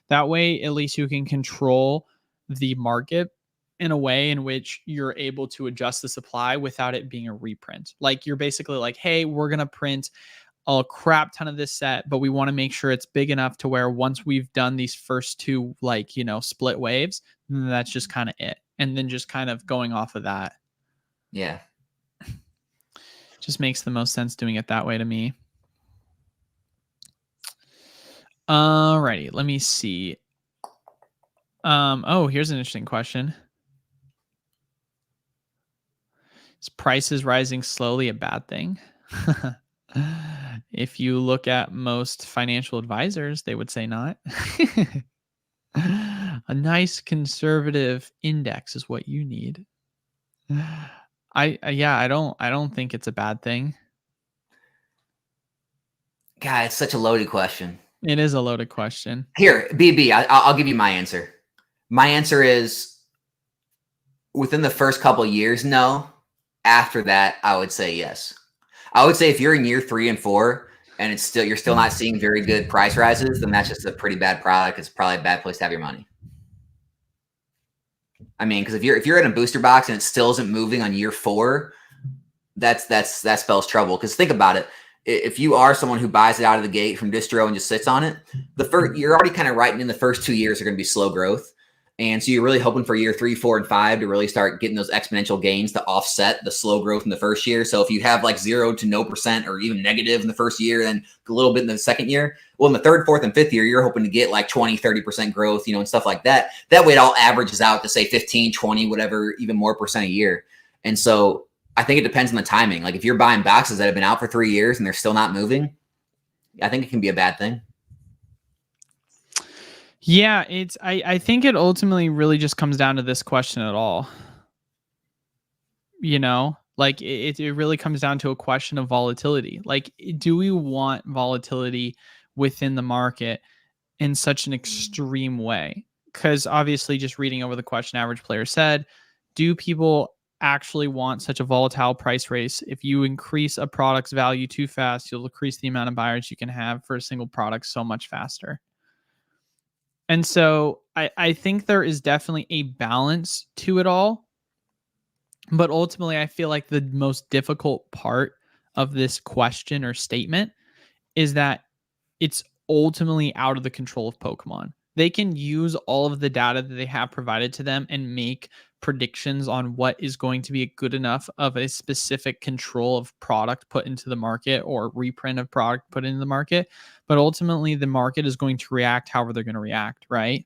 That way, at least you can control the market in a way in which you're able to adjust the supply without it being a reprint. Like you're basically like, hey, we're going to print a crap ton of this set, but we want to make sure it's big enough to where once we've done these first two, split waves, that's just kind of it. And then just kind of going off of that. Yeah. Just makes the most sense doing it that way to me. Alrighty, let me see. Here's an interesting question. Is prices rising slowly a bad thing? If you look at most financial advisors, they would say not. A nice conservative index is what you need. I don't think it's a bad thing. God, it's such a loaded question. It is a loaded question. Here, BB, I'll give you my answer. My answer is Within the first couple of years, no. After that, I would say yes. I would say if you're in year 3 and 4 and you're still not seeing very good price rises, then that's just a pretty bad product. It's probably a bad place to have your money. I mean, because if you're in a booster box and it still isn't moving on year 4, that spells trouble. Because think about it. If you are someone who buys it out of the gate from distro and just sits on it, you're already kind of writing in the first 2 years are going to be slow growth. And so you're really hoping for year 3, 4, and 5 to really start getting those exponential gains to offset the slow growth in the first year. So if you have like 0 to no % or even negative in the first year and a little bit in the second year, well, in the third, fourth, and fifth year, you're hoping to get like 20, 30% growth, and stuff like that. That way it all averages out to say 15, 20, whatever, even more % a year. And so I think it depends on the timing. Like if you're buying boxes that have been out for 3 years and they're still not moving, I think it can be a bad thing. Yeah, I think it ultimately really just comes down to this question at all. Like it really comes down to a question of volatility. Like, do we want volatility within the market in such an extreme way? Because obviously, just reading over the question, average player said, do people actually want such a volatile price race? If you increase a product's value too fast, you'll decrease the amount of buyers you can have for a single product so much faster. And so I think there is definitely a balance to it all. But ultimately, I feel like the most difficult part of this question or statement is that it's ultimately out of the control of Pokemon. They can use all of the data that they have provided to them and make predictions on what is going to be good enough of a specific control of product put into the market or reprint of product put into the market. But ultimately, the market is going to react however they're going to react, right?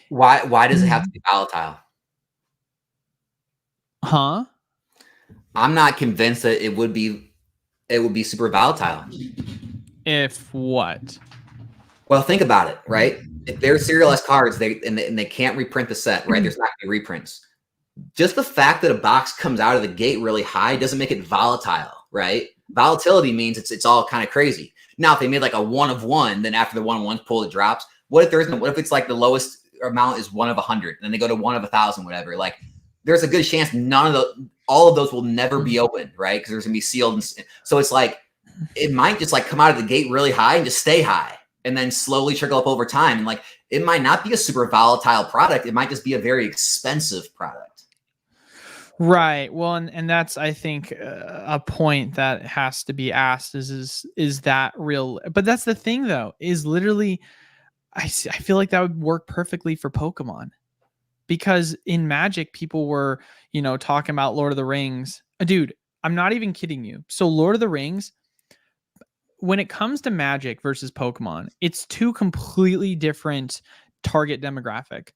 Why does it have to be volatile? Huh? I'm not convinced that it would be super volatile. If what? Well, think about it, right? If they're serialized cards, they can't reprint the set, right? There's not going to be reprints. Just the fact that a box comes out of the gate really high doesn't make it volatile, right? Volatility means it's all kind of crazy. Now, if they made like a 1 of 1, then after the 1 of 1 pull, it drops. What if it's like the lowest amount is 1 of 100, and then they go to 1 of 1,000, whatever? Like, there's a good chance all of those will never be opened, right? Because there's gonna be sealed, and so it's like it might just like come out of the gate really high and just stay high, and then slowly trickle up over time. And like it might not be a super volatile product; it might just be a very expensive product. Right. Well, and that's, I think, a point that has to be asked is that real? But that's the thing, though, is literally, I feel like that would work perfectly for Pokemon, because in Magic, people were, talking about Lord of the Rings. Dude, I'm not even kidding you. So Lord of the Rings, when it comes to Magic versus Pokemon, it's two completely different target demographic.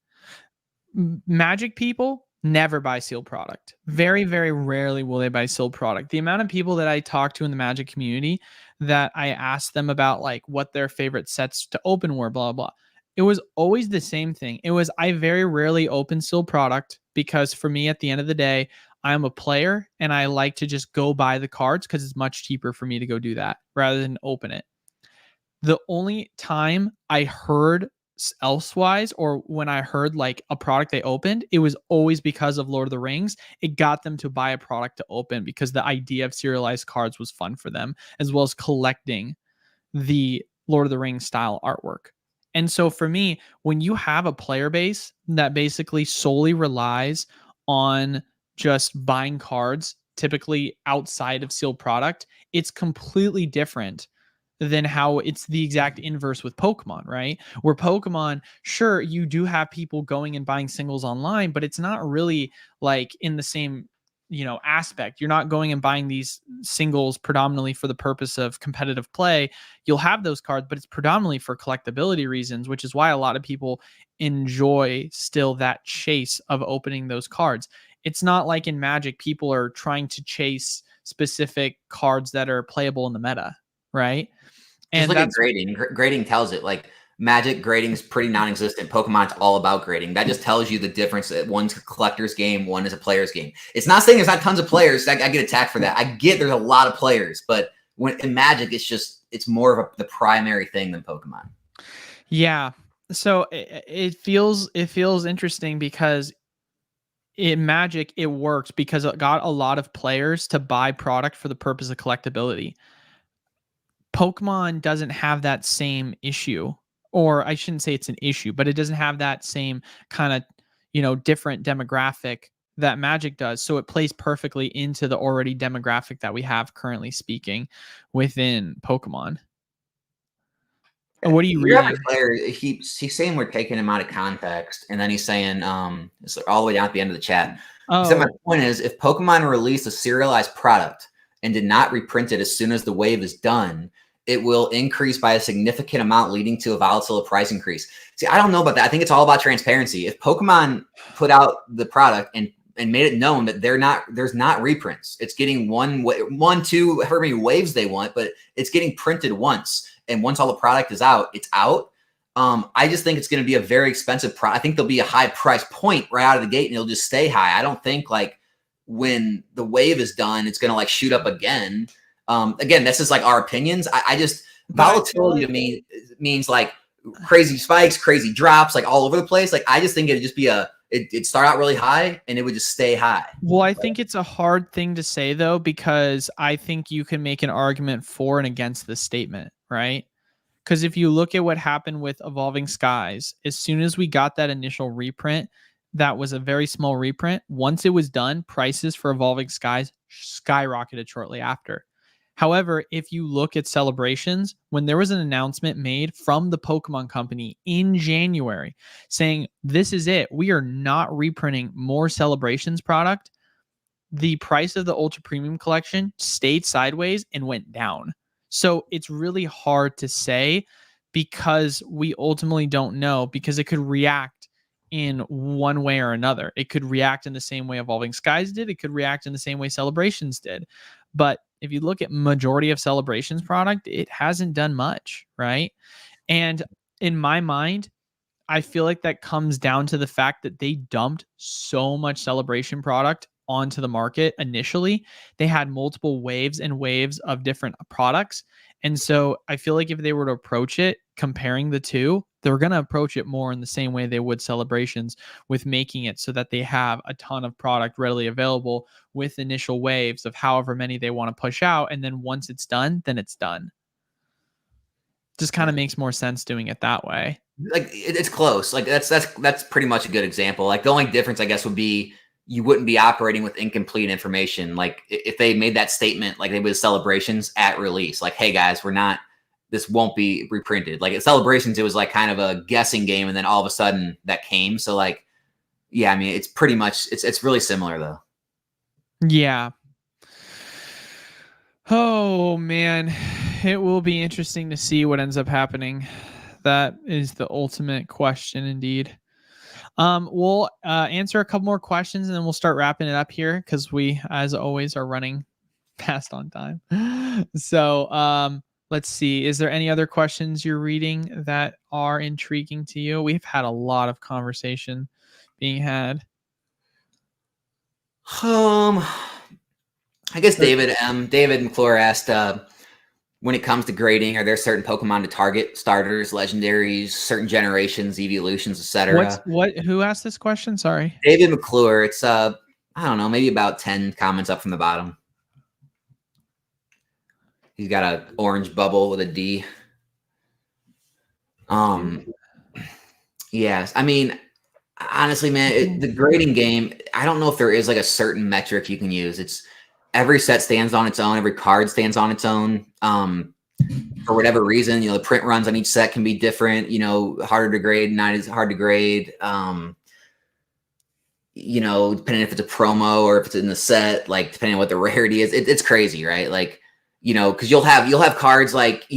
Magic people never buy sealed product. Very, very rarely will they buy sealed product. The amount of people that I talk to in the Magic community that I asked them about like what their favorite sets to open were, blah, blah. It was always the same thing. It was, I very rarely open sealed product because for me, at the end of the day, I'm a player and I like to just go buy the cards because it's much cheaper for me to go do that rather than open it. The only time I heard elsewise, or when I heard like a product they opened, it was always because of Lord of the Rings. It got them to buy a product to open because the idea of serialized cards was fun for them, as well as collecting the Lord of the Rings style artwork. And so for me, when you have a player base that basically solely relies on just buying cards, typically outside of sealed product, it's completely different than how it's the exact inverse with Pokemon, right? Where Pokemon, sure, you do have people going and buying singles online, but it's not really like in the same, aspect. You're not going and buying these singles predominantly for the purpose of competitive play. You'll have those cards, but it's predominantly for collectability reasons, which is why a lot of people enjoy still that chase of opening those cards. It's not like in Magic, people are trying to chase specific cards that are playable in the meta, right? Just look at grading. Grading tells it. Like Magic grading is pretty non-existent. Pokemon's all about grading. That just tells you the difference that one's a collector's game, one is a player's game. It's not saying there's not tons of players. I get attacked for that. I get there's a lot of players, but when in Magic, it's more of the primary thing than Pokemon. Yeah. So it feels interesting because in Magic, it worked because it got a lot of players to buy product for the purpose of collectability. Pokemon doesn't have that same issue, or I shouldn't say it's an issue, but it doesn't have that same kind of, different demographic that Magic does. So it plays perfectly into the already demographic that we have currently speaking within Pokemon. What are you Your average reading? player, he's saying we're taking him out of context, and then he's saying, it's all the way down at the end of the chat. He said, my point is, if Pokemon released a serialized product and did not reprint it as soon as the wave is done, it will increase by a significant amount, leading to a volatile price increase. See, I don't know about that. I think it's all about transparency. If Pokemon put out the product and made it known that there's not reprints, it's getting one, two, however many waves they want, but it's getting printed once. And once all the product is out, it's out. I just think it's going to be a very expensive product. I think there'll be a high price point right out of the gate, and it'll just stay high. I don't think like when the wave is done, it's going to like shoot up again. Again, this is like our opinions. I just volatility to me means like crazy spikes, crazy drops, like all over the place. Like I just think it'd just be it'd start out really high and it would just stay high. Well, I think it's a hard thing to say though, because I think you can make an argument for and against this statement, right? Because if you look at what happened with Evolving Skies, as soon as we got that initial reprint, that was a very small reprint. Once it was done, prices for Evolving Skies skyrocketed shortly after. However, if you look at Celebrations, when there was an announcement made from the Pokemon Company in January saying, this is it, we are not reprinting more Celebrations product, the price of the Ultra Premium Collection stayed sideways and went down. So it's really hard to say because we ultimately don't know, because it could react in one way or another. It could react in the same way Evolving Skies did. It could react in the same way Celebrations did. But if you look at majority of Celebrations product, it hasn't done much, right? And in my mind, I feel like that comes down to the fact that they dumped so much Celebration product onto the market initially. They had multiple waves and waves of different products. And so I feel like if they were to approach it, comparing the two, they're going to approach it more in the same way they would Celebrations, with making it so that they have a ton of product readily available with initial waves of however many they want to push out. And then once it's done, then it's done. Just kind of makes more sense doing it that way. Like it's close. Like that's pretty much a good example. Like the only difference, I guess, would be you wouldn't be operating with incomplete information. Like if they made that statement, like they would Celebrations at release, like, hey guys, this won't be reprinted. Like at Celebrations, it was like kind of a guessing game, and then all of a sudden that came. So like, yeah, I mean, it's pretty much it's really similar though. Yeah. Oh man, it will be interesting to see what ends up happening. That is the ultimate question indeed. We'll answer a couple more questions and then we'll start wrapping it up here because we, as always, are running past on time. So let's see. Is there any other questions you're reading that are intriguing to you? We've had a lot of conversation being had. I guess David McClure asked, when it comes to grading, are there certain Pokemon to target? Starters, legendaries, certain generations, evolutions, etc. Who asked this question? Sorry. David McClure. It's I don't know, maybe about 10 comments up from the bottom. He's got an orange bubble with a D. Yes. I mean, honestly, man, the grading game, I don't know if there is like a certain metric you can use. It's every set stands on its own. Every card stands on its own. For whatever reason, the print runs on each set can be different, harder to grade, not as hard to grade. Depending if it's a promo or if it's in the set, like depending on what the rarity is, it's crazy, right? Like, because you'll have cards like,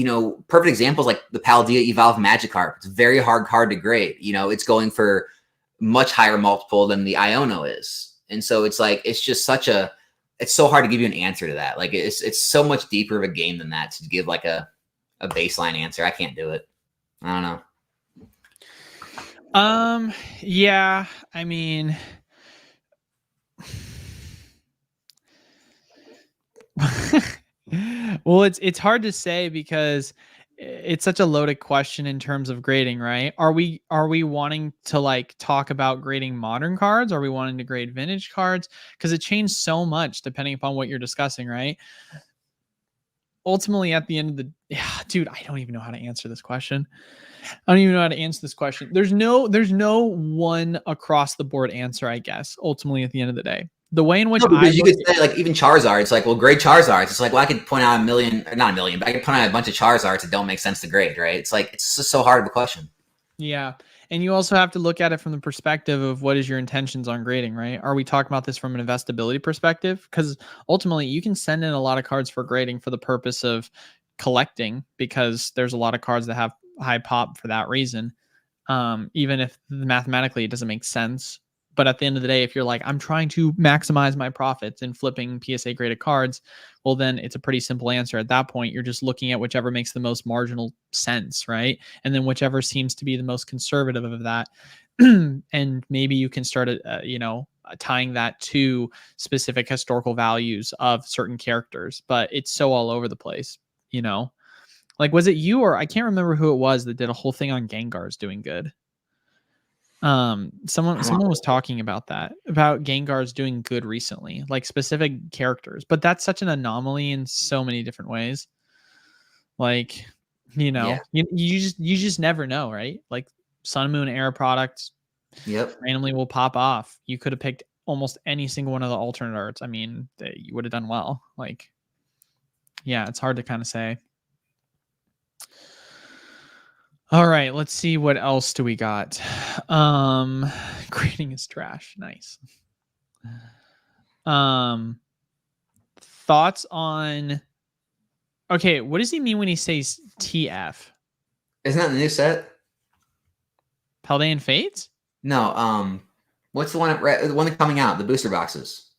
perfect examples like the Paldea Evolve Magikarp. It's a very hard card to grade. It's going for much higher multiple than the Iono is. And so it's like, it's just it's so hard to give you an answer to that. Like it's so much deeper of a game than that to give like a baseline answer. I can't do it. I don't know. Yeah, I mean, well, it's hard to say because it's such a loaded question in terms of grading, right? Are we wanting to like talk about grading modern cards? Are we wanting to grade vintage cards? Because it changed so much depending upon what you're discussing, right? Ultimately, at the end of the dude, I don't even know how to answer this question. I don't even know how to answer this question. There's no one across the board answer, I guess. Ultimately, at the end of the day, the way in which No, I because you look could say like even Charizard. It's like, well, grade Charizards. It's like, well, I could point out not a million, but I could point out a bunch of Charizards that don't make sense to grade, right? It's like it's just so hard of a question. yeah. And you also have to look at it from the perspective of what is your intentions on grading, right? Are we talking about this from an investability perspective? Because ultimately, you can send in a lot of cards for grading for the purpose of collecting, because there's a lot of cards that have high pop for that reason. Even if mathematically it doesn't make sense. But at the end of the day, if you're like, I'm trying to maximize my profits in flipping PSA graded cards, well, then it's a pretty simple answer. At that point, you're just looking at whichever makes the most marginal sense, right? And then whichever seems to be the most conservative of that. And maybe you can start, tying that to specific historical values of certain characters. But it's so all over the place, you know? Like, was it you or I can't remember who it was that did a whole thing on Gengar's doing good? Someone was talking about that, about Gengar's doing good recently, like specific characters, but that's such an anomaly in so many different ways. Like, Yeah. you just never know, right? Like Sun Moon Era products Yep. randomly will pop off. You could have picked almost any single one of the alternate arts. I mean, you would have done well. Like, yeah, it's hard to kind of say. All right, let's see what else do we got. Grading is trash. Nice. Thoughts on okay, what does he mean when he says TF? Isn't that the new set? Paldean Fates? No. What's the one that's coming out? The booster boxes.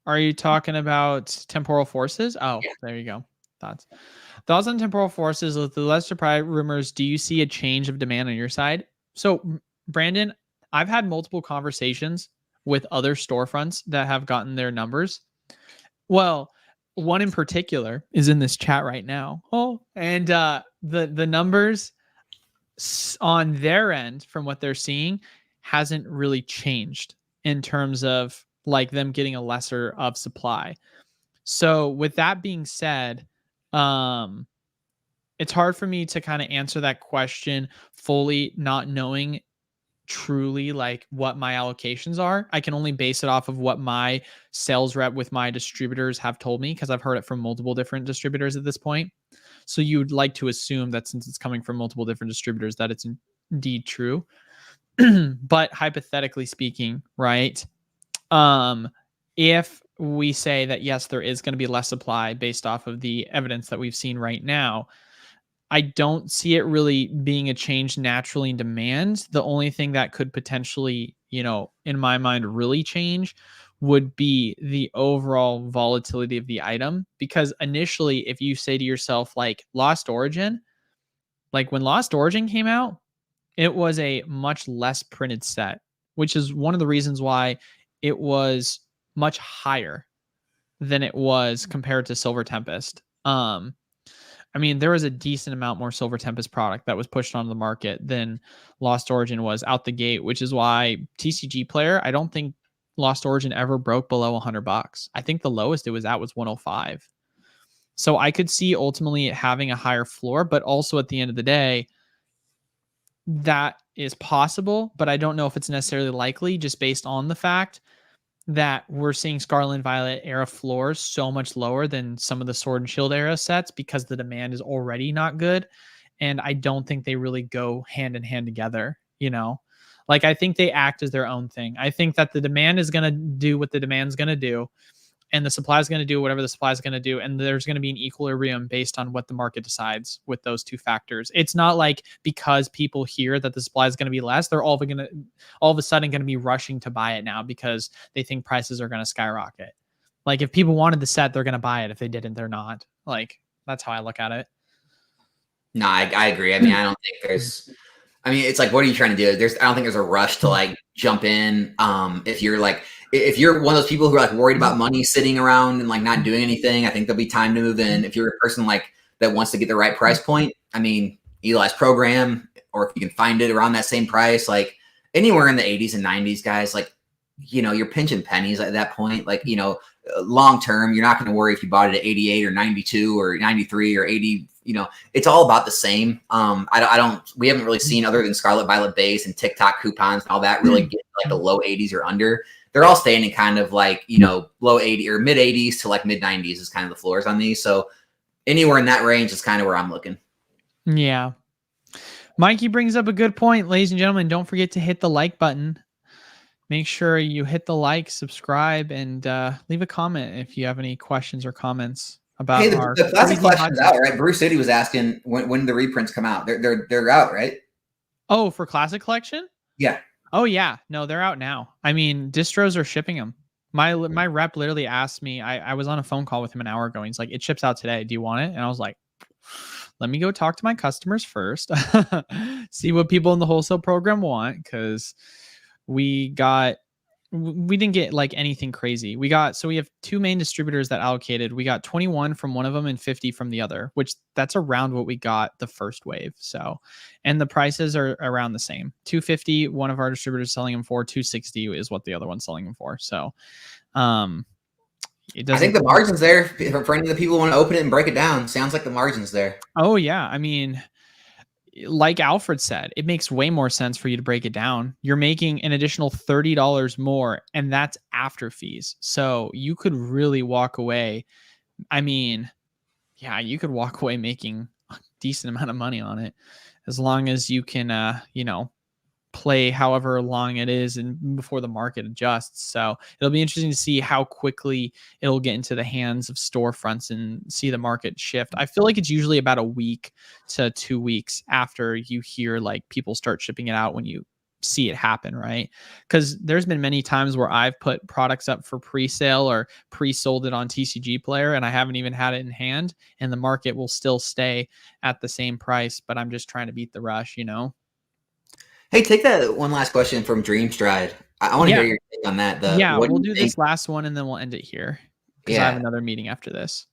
Are you talking about Temporal Forces? Oh, Yeah. there you go. Thoughts on Temporal Forces with the lesser pride rumors. Do you see a change of demand on your side? So, Brandon, I've had multiple conversations with other storefronts that have gotten their numbers. Well, one in particular is in this chat right now. Oh, and the numbers on their end, from what they're seeing, hasn't really changed in terms of like them getting a lesser of supply. So with that being said, it's hard for me to kind of answer that question fully, not knowing truly like what my allocations are. I can only base it off of what my sales rep with my distributors have told me, because I've heard it from multiple different distributors at this point. So you'd like to assume that since it's coming from multiple different distributors that it's indeed true. But hypothetically speaking, right? If we say that yes, there is going to be less supply based off of the evidence that we've seen right now, I don't see it really being a change naturally in demand. The only thing that could potentially, in my mind, really change would be the overall volatility of the item. Because initially, if you say to yourself, like Lost Origin, like when Lost Origin came out, it was a much less printed set, which is one of the reasons why it was much higher than it was compared to Silver Tempest. I mean, there was a decent amount more Silver Tempest product that was pushed onto the market than Lost Origin was out the gate, which is why TCG Player, I don't think Lost Origin ever broke below $100. I think the lowest it was at was 105. So I could see ultimately it having a higher floor, but also at the end of the day, that is possible, but I don't know if it's necessarily likely just based on the fact that we're seeing Scarlet and Violet era floors so much lower than some of the Sword and Shield era sets because the demand is already not good. And I don't think they really go hand in hand together, Like, I think they act as their own thing. I think that the demand is going to do what the demand's going to do, and the supply is going to do whatever the supply is going to do. And there's going to be an equilibrium based on what the market decides with those two factors. It's not like because people hear that the supply is going to be less, they're all of a sudden going to be rushing to buy it now because they think prices are going to skyrocket. Like, if people wanted the set, they're going to buy it. If they didn't, they're not. Like, that's how I look at it. No, I agree. I mean, I don't think it's like, what are you trying to do? I don't think there's a rush to like jump in. If you're one of those people who are like worried about money sitting around and like not doing anything, I think there'll be time to move in. If you're a person like that wants to get the right price point, I mean, Eli's program, or if you can find it around that same price, like anywhere in the 80s and 90s, guys, like, you know, you're pinching pennies at that point. Like, you know, long term, you're not going to worry if you bought it at 88 or 92 or 93 or 80. You know, it's all about the same. We haven't really seen, other than Scarlet Violet base and TikTok coupons and all that, really get like the low 80s or under. They're all standing kind of like, you know, low 80 or mid 80s to like mid 90s is kind of the floors on these. So anywhere in that range is kind of where I'm looking. Yeah. Mikey brings up a good point, ladies and gentlemen. Don't forget to hit the like button. Make sure you hit the like, subscribe, and leave a comment if you have any questions or comments about the classic collection's out, right? Bruce City was asking when the reprints come out. They're out, right? Oh, for classic collection? Yeah. Oh yeah. No, they're out now. I mean, distros are shipping them. My rep literally asked me, I was on a phone call with him an hour ago, and he's like, it ships out today. Do you want it? And I was like, let me go talk to my customers first. See what people in the wholesale program want, because we didn't get like anything crazy. We have 2 main distributors that allocated. We got 21 from one of them and 50 from the other, which that's around what we got the first wave. So, and the prices are around the same. 250, one of our distributors selling them for. 260 is what the other one's selling them for. So, I think the margin's there for any of the people who want to open it and break it down. Sounds like the margin's there. Oh yeah. I mean, like Alfred said, it makes way more sense for you to break it down. You're making an additional $30 more, and that's after fees. So you could really walk away. I mean, yeah, you could walk away making a decent amount of money on it, as long as you can, play however long it is and before the market adjusts. So it'll be interesting to see how quickly it'll get into the hands of storefronts and see the market shift. I feel like it's usually about a week to 2 weeks after you hear like people start shipping it out, when you see it happen, right? Because there's been many times where I've put products up for pre-sale or pre-sold it on TCG Player, and I haven't even had it in hand, and the market will still stay at the same price, but I'm just trying to beat the rush, you know? Hey, take that one last question from Dreamstride. I want to hear your take on that. We'll do this last one and then we'll end it here, because I have another meeting after this.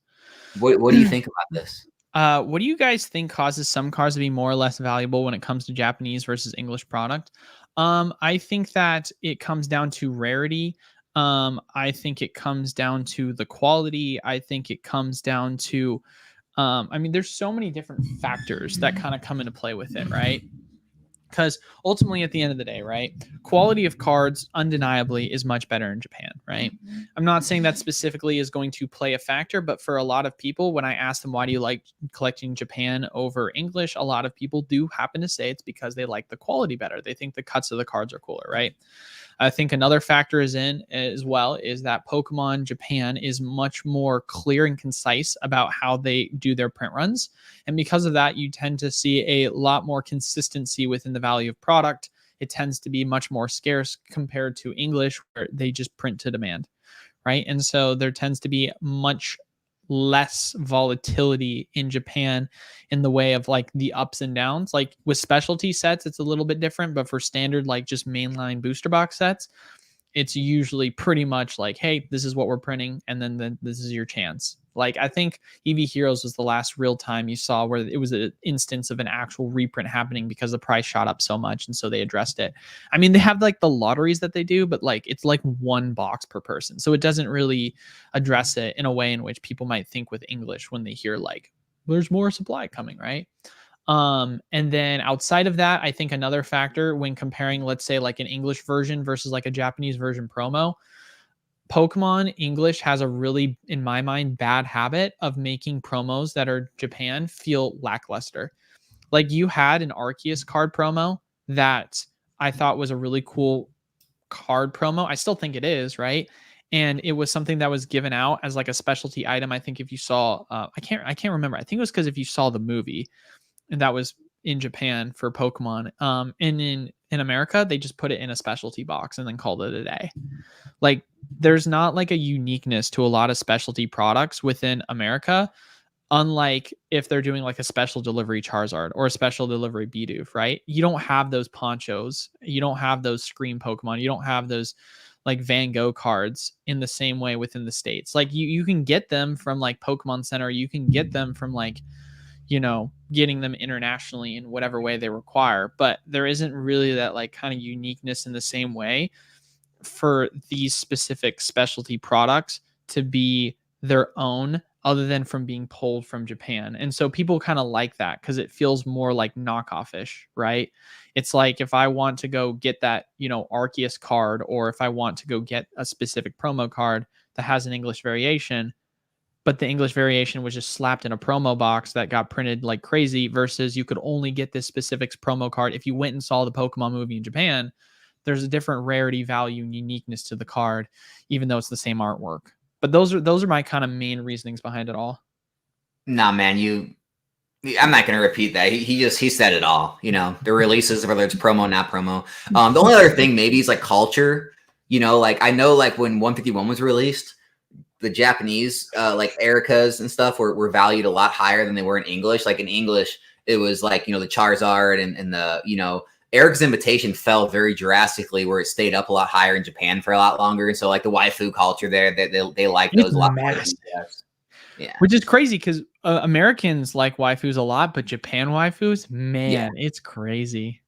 What do you think about this? What do you guys think causes some cars to be more or less valuable when it comes to Japanese versus English product? I think that it comes down to rarity. I think it comes down to the quality. I think it comes down to, there's so many different factors that kind of come into play with it, right? Because ultimately, at the end of the day, right, quality of cards undeniably is much better in Japan, right? I'm not saying that specifically is going to play a factor, but for a lot of people, when I ask them, why do you like collecting Japan over English? A lot of people do happen to say it's because they like the quality better. They think the cuts of the cards are cooler, right? I think another factor is that Pokemon Japan is much more clear and concise about how they do their print runs. And because of that, you tend to see a lot more consistency within the value of product. It tends to be much more scarce compared to English, where they just print to demand, right? And so there tends to be much less volatility in Japan in the way of like the ups and downs. Like with specialty sets, it's a little bit different, but for standard, like just mainline booster box sets, it's usually pretty much like, hey, this is what we're printing, and then this is your chance. Like, I think EV Heroes was the last real time you saw where it was an instance of an actual reprint happening, because the price shot up so much, and so they addressed it. I mean, they have like the lotteries that they do, but like it's like one box per person, so it doesn't really address it in a way in which people might think with English when they hear like there's more supply coming, right? And then outside of that, I think another factor when comparing, let's say, like an English version versus like a Japanese version promo, Pokemon English has a really, in my mind, bad habit of making promos that are Japan feel lackluster. Like you had an Arceus card promo that I thought was a really cool card promo. I still think it is, right? And it was something that was given out as like a specialty item. I think if you saw, I can't remember. I think it was because if you saw the movie, and that was in Japan for Pokemon. And in America, they just put it in a specialty box and then called it a day. Like there's not like a uniqueness to a lot of specialty products within America, unlike if they're doing like a special delivery Charizard or a special delivery Bidoof, right? You don't have those ponchos. You don't have those Scream Pokemon. You don't have those like Van Gogh cards in the same way within the States. Like you can get them from like Pokemon Center. You can get them from like, you know, getting them internationally in whatever way they require. But there isn't really that like kind of uniqueness in the same way for these specific specialty products to be their own, other than from being pulled from Japan. And so people kind of like that because it feels more like knockoff-ish, right? It's like if I want to go get that, you know, Arceus card, or if I want to go get a specific promo card that has an English variation, but the English variation was just slapped in a promo box that got printed like crazy, versus you could only get this specific promo card if you went and saw the Pokemon movie in Japan. There's a different rarity value and uniqueness to the card, even though it's the same artwork. But those are my kind of main reasonings behind it all. Nah, man, I'm not going to repeat that. He said it all. You know, the releases, whether it's promo, not promo. The only other thing maybe is like culture. You know, like I know like when 151 was released, the Japanese like Ericas and stuff were valued a lot higher than they were in English. Like in English, it was like, you know, the Charizard and the, you know, Eric's Invitation fell very drastically, where it stayed up a lot higher in Japan for a lot longer. And so like the waifu culture there, they like those a lot more. Yeah. Which is crazy because Americans like waifus a lot, but Japan waifus, man, it's crazy.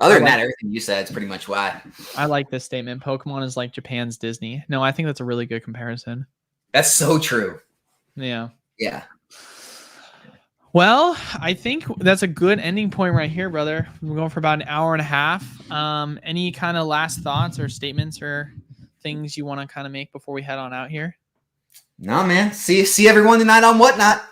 Other than that, everything you said is pretty much why. I like this statement. Pokemon is like Japan's Disney. No, I think that's a really good comparison. That's so true. Yeah. Yeah. Well, I think that's a good ending point right here, brother. We're going for about an hour and a half. Any kind of last thoughts or statements or things you want to kind of make before we head on out here? No, man. See everyone tonight on Whatnot.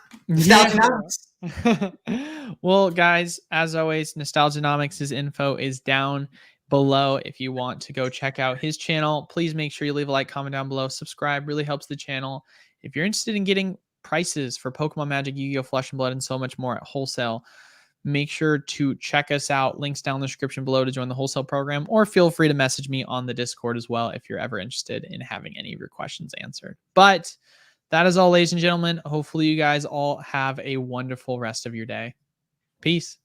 Well, guys, as always, Nostalgianomics' info is down below. If you want to go check out his channel, please make sure you leave a like, comment down below, subscribe, really helps the channel. If you're interested in getting prices for Pokemon Magic, Yu-Gi-Oh! Flesh and Blood, and so much more at wholesale, make sure to check us out. Links down in the description below to join the wholesale program, or feel free to message me on the Discord as well if you're ever interested in having any of your questions answered. But that is all, ladies and gentlemen. Hopefully you guys all have a wonderful rest of your day. Peace.